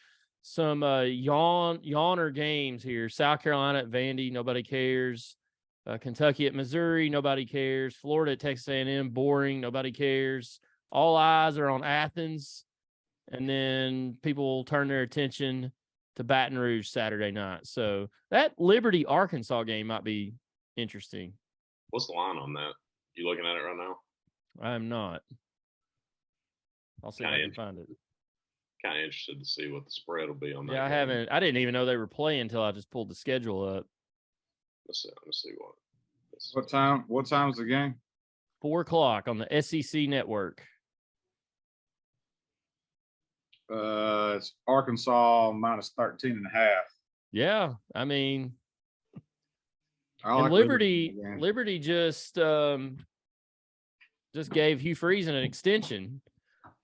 Speaker 1: some yawner games here. South Carolina at Vandy, nobody cares. Kentucky at Missouri, nobody cares. Florida at Texas A&M, boring, nobody cares. All eyes are on Athens. And then people will turn their attention to Baton Rouge Saturday night. So that Liberty Arkansas game might be interesting.
Speaker 4: What's the line on that? You looking at it right now?
Speaker 1: I'm not. I'll see if I can find it.
Speaker 4: Kind of interested to see what the spread will be on that.
Speaker 1: Yeah, I didn't even know they were playing until I just pulled the schedule up.
Speaker 4: Let's see
Speaker 3: What time? What time's the game?
Speaker 1: 4:00 on the SEC network.
Speaker 3: It's Arkansas minus 13.5.
Speaker 1: Yeah, I mean,
Speaker 3: I
Speaker 1: and
Speaker 3: like
Speaker 1: Liberty just gave Hugh Freeze an extension.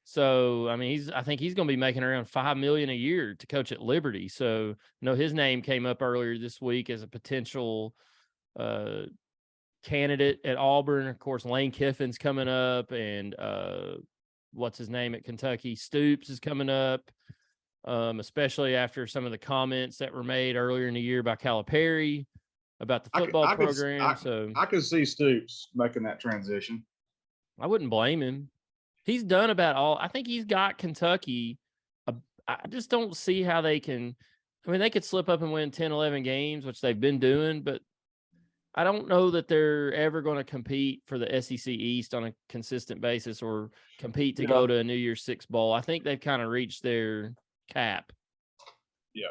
Speaker 1: So, I mean, I think he's going to be making around $5 million a year to coach at Liberty. So, his name came up earlier this week as a potential candidate at Auburn. Of course, Lane Kiffin's coming up, and what's his name at Kentucky? Stoops is coming up, especially after some of the comments that were made earlier in the year by Calipari about the football program. So
Speaker 3: I could see Stoops making that transition.
Speaker 1: I wouldn't blame him. He's done about all. I think he's got Kentucky. I just don't see how they can. I mean, they could slip up and win 10, 11 games, which they've been doing, but I don't know that they're ever going to compete for the SEC East on a consistent basis or compete to go to a New Year's Six bowl. I think they've kind of reached their cap.
Speaker 3: Yeah.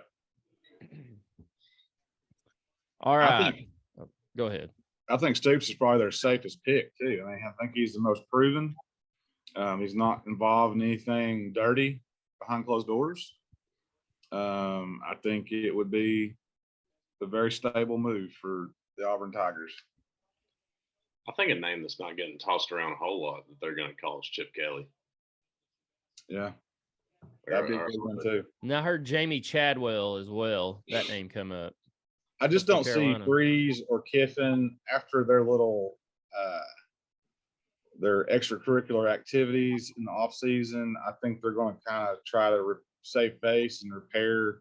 Speaker 1: All right. Go ahead.
Speaker 3: I think Stoops is probably their safest pick, too. I mean, I think he's the most proven. He's not involved in anything dirty behind closed doors. I think it would be a very stable move for the Auburn Tigers.
Speaker 4: I think a name that's not getting tossed around a whole lot that they're going to call is Chip Kelly.
Speaker 3: Yeah. That'd be a good one, too.
Speaker 1: Now I heard Jamie Chadwell as well. That name come up.
Speaker 3: I just don't see Freeze or Kiffin after their little their extracurricular activities in the off season. I think they're going to kind of try to save face and repair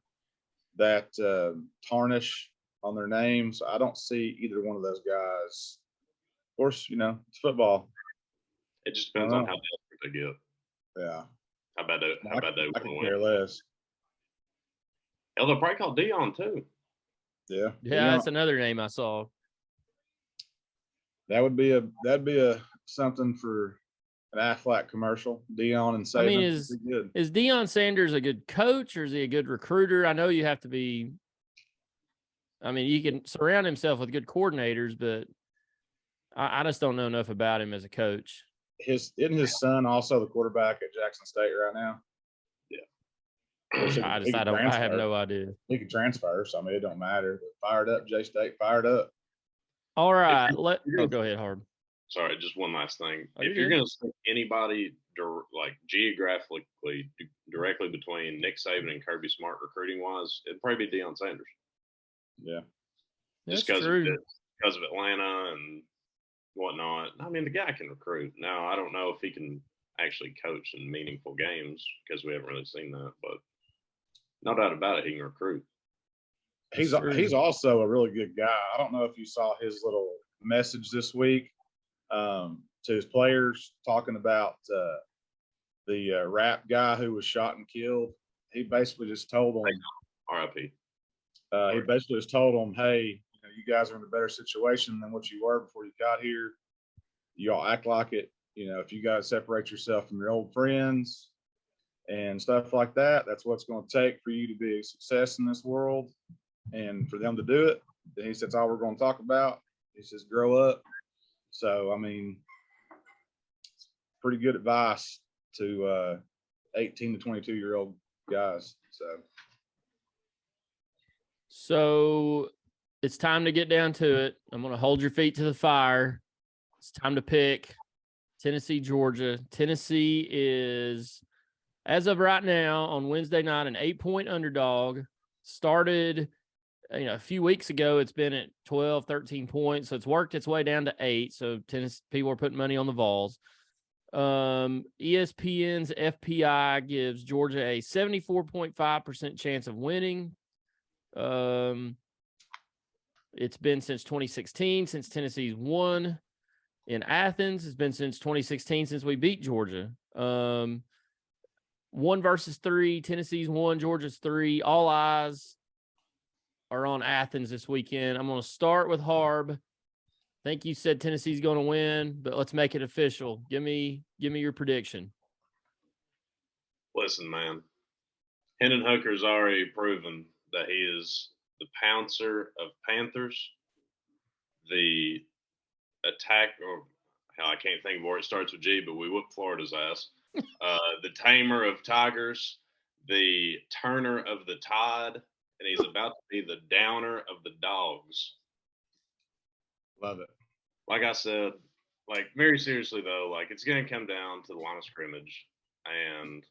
Speaker 3: that tarnish on their names. I don't see either one of those guys. Of course, it's football.
Speaker 4: It just depends on how desperate they get.
Speaker 3: Yeah.
Speaker 4: How about they
Speaker 3: I can care less.
Speaker 4: Hell, they'll probably call Dion too.
Speaker 3: Yeah.
Speaker 1: Yeah, that's another name I saw.
Speaker 3: That'd be a something for an Aflac commercial. Dion and Saban.
Speaker 1: I mean, is Deion Sanders a good coach or is he a good recruiter? I know you have to be. I mean, you can surround himself with good coordinators, but I just don't know enough about him as a coach.
Speaker 3: Isn't his son also the quarterback at Jackson State right now?
Speaker 4: Yeah.
Speaker 1: I have no idea.
Speaker 3: He can transfer, so I mean it don't matter. But fired up, J State fired up.
Speaker 1: All right, go ahead, Harb.
Speaker 4: Sorry, just one last thing.
Speaker 1: Oh,
Speaker 4: if you're going to stick anybody geographically directly between Nick Saban and Kirby Smart recruiting wise, it'd probably be Deion Sanders.
Speaker 3: Yeah.
Speaker 4: Just
Speaker 1: That's
Speaker 4: because
Speaker 1: true.
Speaker 4: of Atlanta and whatnot. I mean, the guy can recruit. Now, I don't know if he can actually coach in meaningful games because we haven't really seen that, but no doubt about it, he can recruit.
Speaker 3: He's
Speaker 1: That's true.
Speaker 3: also a really good guy. I don't know if you saw his little message this week to his players talking about the rap guy who was shot and killed. He basically just told them,
Speaker 4: RIP.
Speaker 3: He basically just told them, hey, you guys are in a better situation than what you were before you got here. You all act like it. If you guys separate yourself from your old friends and stuff like that, that's what's going to take for you to be a success in this world. And for them to do it, then he said, that's all we're going to talk about. He says, grow up. So, I mean, it's pretty good advice to 18 to 22-year-old guys.
Speaker 1: So it's time to get down to it. I'm going to hold your feet to the fire. It's time to pick Tennessee, Georgia. Tennessee is, as of right now, on Wednesday night, an 8-point underdog. Started, a few weeks ago, it's been at 12, 13 points. So it's worked its way down to 8. So Tennessee people are putting money on the Vols. ESPN's FPI gives Georgia a 74.5% chance of winning. It's been since 2016 since Tennessee's won in Athens. It's been since 2016 since we beat Georgia. 1 versus 3, Tennessee's 1, Georgia's 3. All eyes are on Athens this weekend. I'm going to start with Harb. I think you said Tennessee's going to win, but let's make it official. Give me your prediction.
Speaker 4: Listen, man, Hendon Hooker's already proven that he is the pouncer of Panthers, the attack, or hell, I can't think of where it starts with G, but we whooped Florida's ass. The tamer of tigers, the turner of the tide, and he's about to be the downer of the dogs.
Speaker 3: Love it.
Speaker 4: Like I said, very seriously though, it's going to come down to the line of scrimmage, and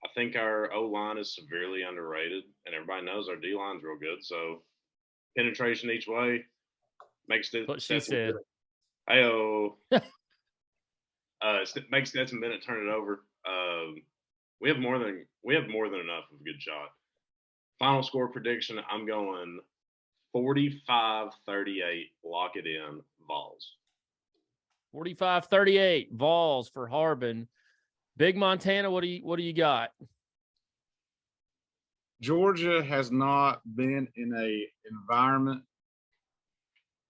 Speaker 4: I think our O-line is severely underrated, and everybody knows our D-line's real good. So penetration each way makes it.
Speaker 1: What she said.
Speaker 4: Hey-oh. Makes Stetson Bennett turn it over. We have more than enough of a good shot. Final score prediction, I'm going 45-38. Lock it in, Vols.
Speaker 1: 45-38, Vols for Harbin. Big Montana, what do you got?
Speaker 3: Georgia has not been in a environment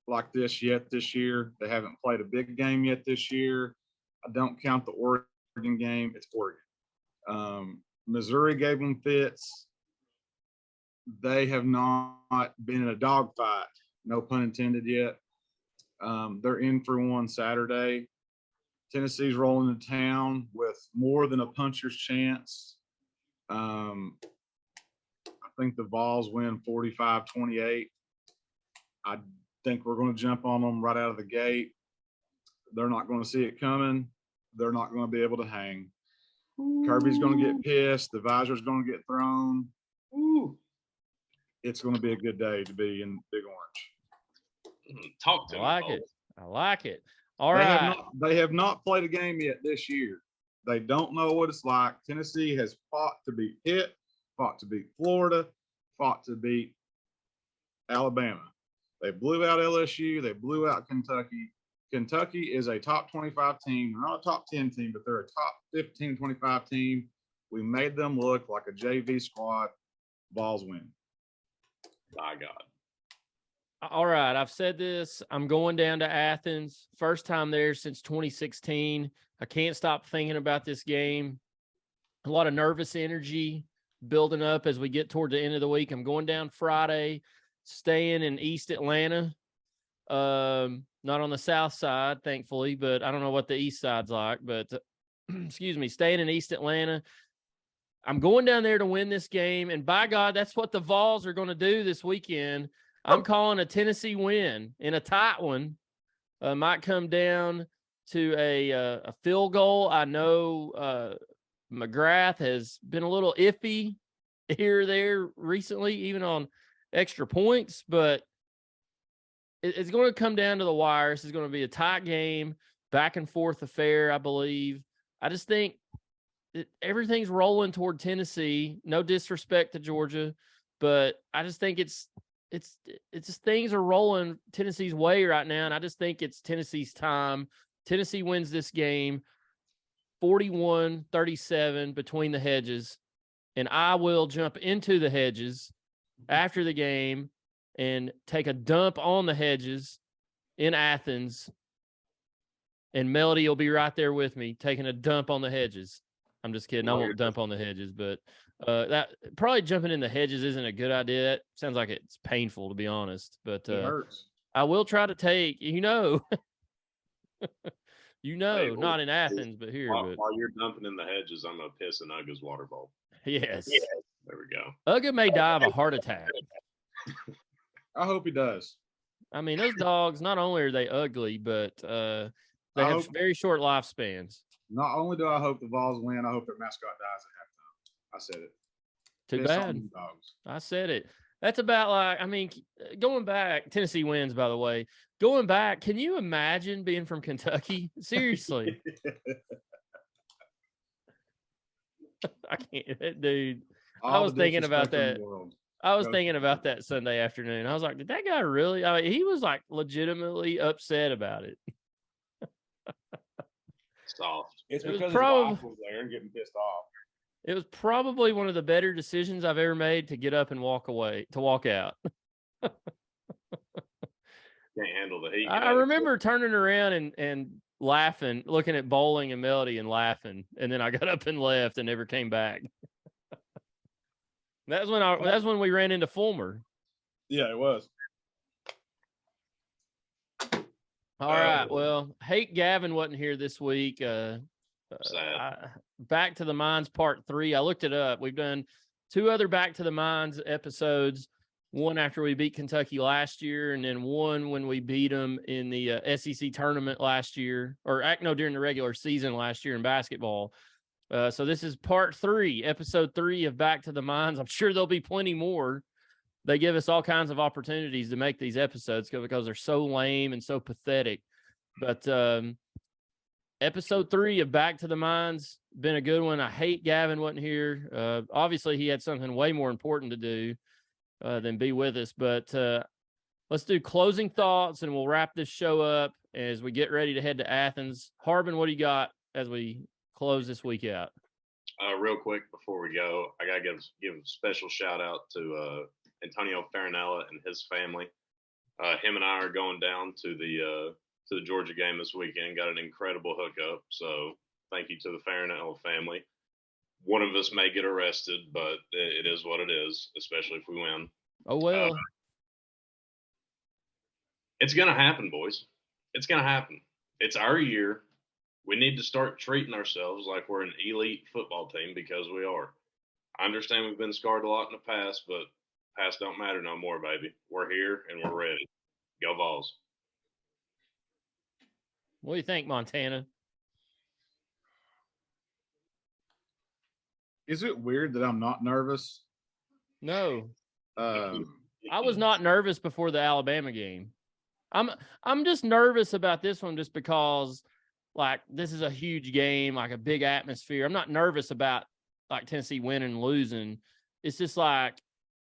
Speaker 3: like this yet this year. They haven't played a big game yet this year. I don't count the Oregon game. It's Oregon. Missouri gave them fits. They have not been in a dogfight, no pun intended yet. They're in for one Saturday. Tennessee's rolling to town with more than a puncher's chance. I think the Vols win 45-28. I think we're going to jump on them right out of the gate. They're not going to see it coming. They're not going to be able to hang. Kirby's going to get pissed. The visor's going to get thrown. Ooh. It's going to be a good day to be in Big Orange.
Speaker 4: Talk to
Speaker 1: I
Speaker 4: me,
Speaker 1: like
Speaker 4: folks.
Speaker 1: it. I like it. All right.
Speaker 3: They have not played a game yet this year. They don't know what it's like. Tennessee has fought to beat Pitt, fought to beat Florida, fought to beat Alabama. They blew out LSU. They blew out Kentucky. Kentucky is a top 25 team. They're not a top 10 team, but they're a top 15, 25 team. We made them look like a JV squad. Vols win.
Speaker 4: By God.
Speaker 1: All right. I've said this. I'm going down to Athens. First time there since 2016. I can't stop thinking about this game. A lot of nervous energy building up as we get toward the end of the week. I'm going down Friday, staying in East Atlanta. Not on the south side, thankfully, but I don't know what the east side's like. But excuse me, staying in East Atlanta. I'm going down there to win this game, and by God, that's what the Vols are going to do this weekend. I'm calling a Tennessee win in a tight one. Might come down to a field goal. I know McGrath has been a little iffy here or there recently, even on extra points, but it's going to come down to the wire. This is going to be a tight game, back and forth affair, I believe. I just think everything's rolling toward Tennessee. No disrespect to Georgia, but I just think it's just things are rolling Tennessee's way right now, and I just think it's Tennessee's time. Tennessee wins this game 41-37 between the hedges, and I will jump into the hedges after the game and take a dump on the hedges in Athens, and Melody will be right there with me taking a dump on the hedges. I'm just kidding. I won't dump on the hedges, but that probably jumping in the hedges isn't a good idea. It sounds like it's painful, to be honest, but
Speaker 3: It hurts.
Speaker 1: I will try to take, not in Athens, but here.
Speaker 4: While you're dumping in the hedges, I'm going to piss in Uga's water bowl.
Speaker 1: Yes.
Speaker 4: There we go.
Speaker 1: Uga may die of a heart attack.
Speaker 3: I hope he does.
Speaker 1: I mean, those dogs, not only are they ugly, but they have very short lifespans.
Speaker 3: Not only do I hope the Vols win, I hope their mascot dies at halftime. I said it.
Speaker 1: Too
Speaker 3: Piss
Speaker 1: bad.
Speaker 3: on them dogs.
Speaker 1: I said it. That's about like, I mean, going back, Tennessee wins, by the way. Going back, can you imagine being from Kentucky? Seriously. I can't, dude. I was thinking about that. I was thinking about that Sunday afternoon. I was like, did that guy really? I mean, he was like legitimately upset about it.
Speaker 4: Soft.
Speaker 3: It's
Speaker 1: It was
Speaker 3: because
Speaker 1: prob-
Speaker 3: his wife was there and getting pissed off.
Speaker 1: It was probably one of the better decisions I've ever made to get up and walk out.
Speaker 4: Can't handle the heat.
Speaker 1: I remember turning around and laughing, looking at Bowling and Melody and laughing, and then I got up and left and never came back. That's when we ran into Fulmer.
Speaker 3: Yeah, it was.
Speaker 1: All right. Well, Hate Gavin wasn't here this week. Back to the Mines Part 3. I looked it up. We've done 2 other Back to the Mines episodes. One after we beat Kentucky last year, and then one when we beat them in the SEC tournament last year, during the regular season last year in basketball. So this is Part 3, Episode 3 of Back to the Mines. I'm sure there'll be plenty more. They give us all kinds of opportunities to make these episodes because they're so lame and so pathetic. But Episode 3 of Back to the Mines, been a good one. I hate Gavin wasn't here. Obviously, he had something way more important to do than be with us. But let's do closing thoughts, and we'll wrap this show up as we get ready to head to Athens. Harbin, what do you got as we close this week out?
Speaker 4: Real quick before we go, I gotta give a special shout out to Antonio Farinella and his family. Him and I are going down to the Georgia game this weekend. Got an incredible hookup, so thank you to the Farinella family. One of us may get arrested, but it is what it is, especially if we win.
Speaker 1: Oh well,
Speaker 4: it's gonna happen, boys. It's gonna happen. It's our year. We need to start treating ourselves like we're an elite football team, because we are. I understand we've been scarred a lot in the past, but past don't matter no more, baby. We're here and we're ready. Go Vols.
Speaker 1: what do you think, Montana?
Speaker 3: Is it weird that I'm not nervous?
Speaker 1: No,
Speaker 3: Uh,
Speaker 1: I was not nervous before the Alabama game. I'm just nervous about this one just because, like, this is a huge game, like a big atmosphere. I'm not nervous about like Tennessee winning and losing. It's just like,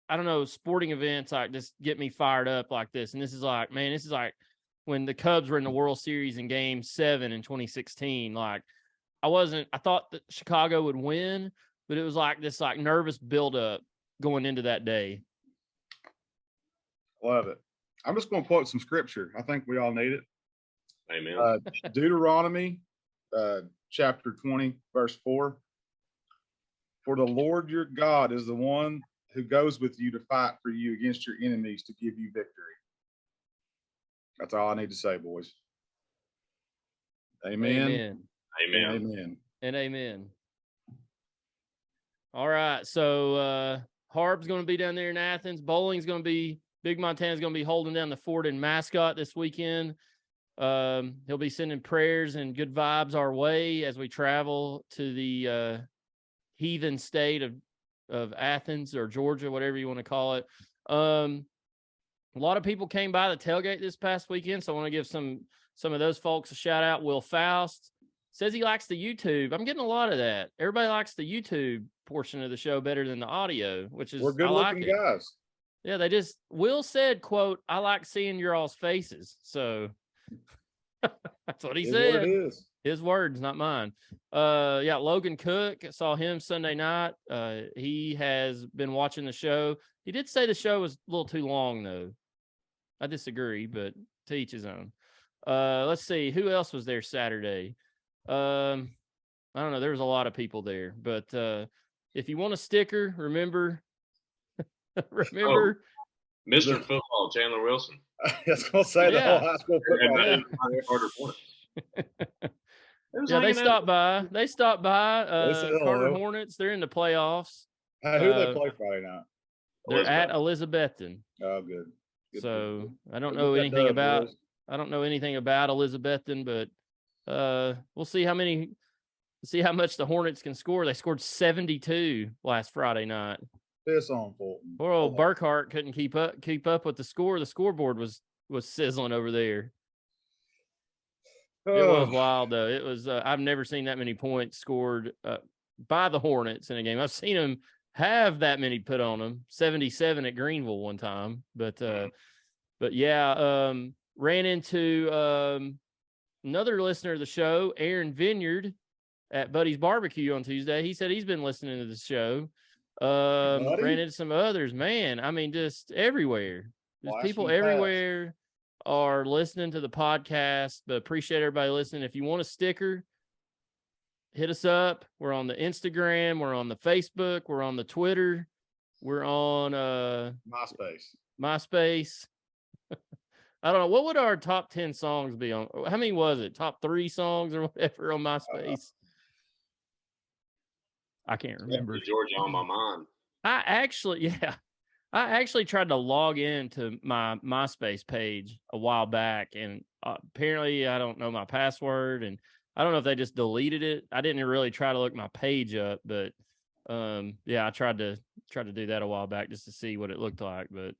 Speaker 1: I don't know, sporting events like just get me fired up like this. And this is like, man, this is like when the Cubs were in the World Series in Game 7 in 2016. Like, I thought that Chicago would win, but it was like this like nervous buildup going into that day.
Speaker 3: love it. I'm just going to quote some scripture. I think we all need it.
Speaker 4: Amen.
Speaker 3: Deuteronomy, chapter 20, verse 4. For the Lord your God is the one who goes with you to fight for you against your enemies to give you victory. That's all I need to say, boys. Amen.
Speaker 1: Amen.
Speaker 4: Amen.
Speaker 3: Amen.
Speaker 1: And amen. All right. So Harb's going to be down there in Athens. Bowling's going to be, Big Montana's going to be holding down the fort in Mascot this weekend. He'll be sending prayers and good vibes our way as we travel to the heathen state of Athens or Georgia, whatever you want to call it. A lot of people came by the tailgate this past weekend, so I want to give some of those folks a shout out. Will Faust says he likes the YouTube. I'm getting a lot of that. Everybody likes the YouTube portion of the show better than the audio, which is
Speaker 3: We're good looking guys.
Speaker 1: Yeah, Will said, quote, "I like seeing your all's faces." So that's what he said.
Speaker 3: What it is.
Speaker 1: His words, not mine. Yeah, Logan Cook, I saw him Sunday night. He has been watching the show. He did say the show was a little too long, though. I disagree, but to each his own. Let's see. Who else was there Saturday? I don't know. There was a lot of people there. But if you want a sticker, remember.
Speaker 4: Mr. Football, Chandler Wilson.
Speaker 3: I was going to say the whole high school football.
Speaker 1: Yeah, they stopped by. Carter Hornets. They're in the playoffs.
Speaker 3: Who do they play Friday night?
Speaker 1: They're at Elizabethton.
Speaker 3: Oh, good.
Speaker 1: So I don't know anything about Elizabethton, but we'll see how much the Hornets can score. They scored 72 last Friday night.
Speaker 3: Piss on Fulton.
Speaker 1: Poor old Burkhart couldn't keep up with the score. The scoreboard was sizzling over there. It was wild, though. It was. I've never seen that many points scored by the Hornets in a game. I've seen them have that many put on them. 77 at Greenville one time, but yeah, ran into another listener of the show, Aaron Vineyard, at Buddy's Barbecue on Tuesday. He said he's been listening to the show. Ran into some others, man. I mean, just everywhere. There's people everywhere are listening to the podcast, but appreciate everybody listening. If you want a sticker, hit us up. We're on the Instagram, we're on the Facebook, we're on the Twitter, we're on MySpace. I don't know, what would our top 10 songs be on? How many was it? Top 3 songs or whatever on MySpace? I can't remember.
Speaker 4: Georgia on my mind.
Speaker 1: I actually tried to log into my MySpace page a while back, and apparently I don't know my password, and I don't know if they just deleted it. I didn't really try to look my page up, but yeah, I tried to do that a while back just to see what it looked like, but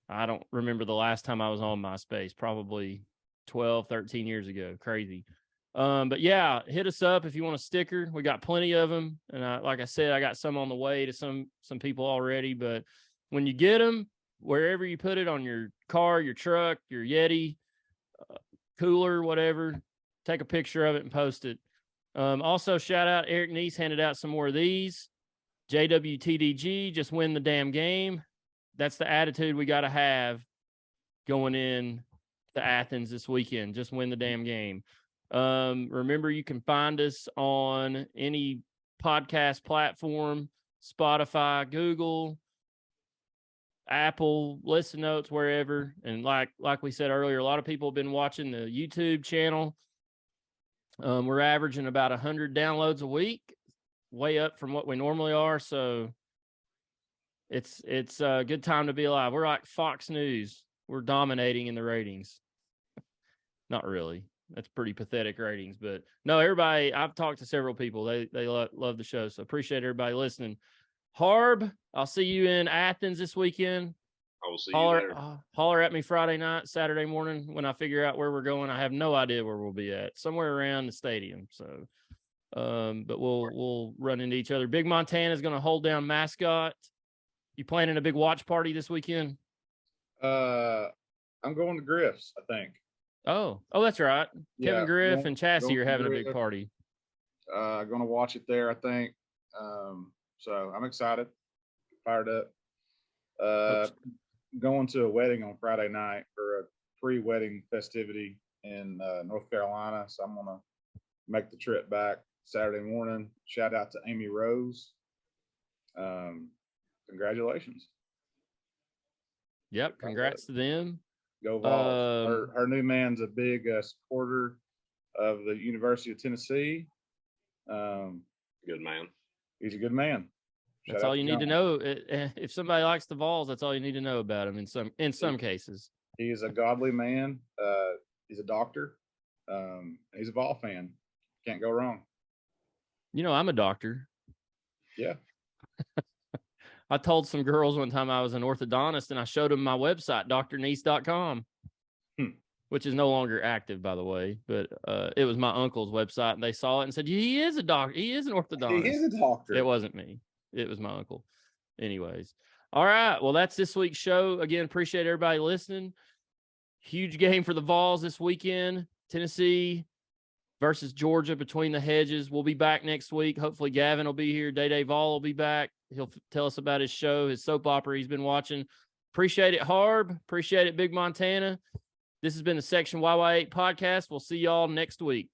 Speaker 1: I don't remember the last time I was on MySpace, probably 12, 13 years ago. Crazy. But yeah, hit us up if you want a sticker. We got plenty of them. And like I said, I got some on the way to some people already, but when you get them, wherever you put it, on your car, your truck, your Yeti, cooler, whatever, take a picture of it and post it. Also, shout out Eric Neese handed out some more of these. JWTDG, just win the damn game. That's the attitude we got to have going in to Athens this weekend. Just win the damn game. Remember, you can find us on any podcast platform, Spotify, Google, Apple, Listen Notes, wherever. And like we said earlier, a lot of people have been watching the YouTube channel. We're averaging about 100 downloads a week, way up from what we normally are. So it's a good time to be alive. We're like Fox News. We're dominating in the ratings. Not really. That's pretty pathetic ratings, but no, everybody, I've talked to several people. They love the show. So appreciate everybody listening. Harb, I'll see you in Athens this weekend.
Speaker 4: I will see you there.
Speaker 1: Holler at me Friday night, Saturday morning when I figure out where we're going. I have no idea where we'll be at. Somewhere around the stadium. So, but we'll run into each other. Big Montana is going to hold down Mascot. You planning a big watch party this weekend?
Speaker 3: I'm going to Griff's, I think.
Speaker 1: Oh, that's right.
Speaker 3: Yeah,
Speaker 1: Kevin Griff and Chassie are having a big party.
Speaker 3: Going to watch it there, I think. So I'm excited, fired up. Going to a wedding on Friday night for a pre-wedding festivity in North Carolina. So I'm going to make the trip back Saturday morning. Shout out to Amy Rose. Congratulations.
Speaker 1: Yep. Congrats to them.
Speaker 3: Go Vols. Her new man's a big supporter of the University of Tennessee.
Speaker 4: Good man.
Speaker 3: He's a good man.
Speaker 1: That's all you need to know. If somebody likes the Vols, that's all you need to know about him in some cases.
Speaker 3: He is a godly man. He's a doctor. He's a Vol fan. Can't go wrong.
Speaker 1: You know, I'm a doctor.
Speaker 3: Yeah.
Speaker 1: I told some girls one time I was an orthodontist, and I showed them my website, drniece.com, which is no longer active, by the way. But it was my uncle's website, and they saw it and said, he is a doctor. He is an orthodontist.
Speaker 5: He is a doctor.
Speaker 1: It wasn't me. It was my uncle. Anyways. All right. Well, that's this week's show. Again, appreciate everybody listening. Huge game for the Vols this weekend. Tennessee versus Georgia between the hedges. We'll be back next week. Hopefully Gavin will be here. Day Vol will be back. He'll tell us about his show, his soap opera he's been watching. Appreciate it, Harb. Appreciate it, Big Montana. This has been the Section YY8 podcast. We'll see y'all next week.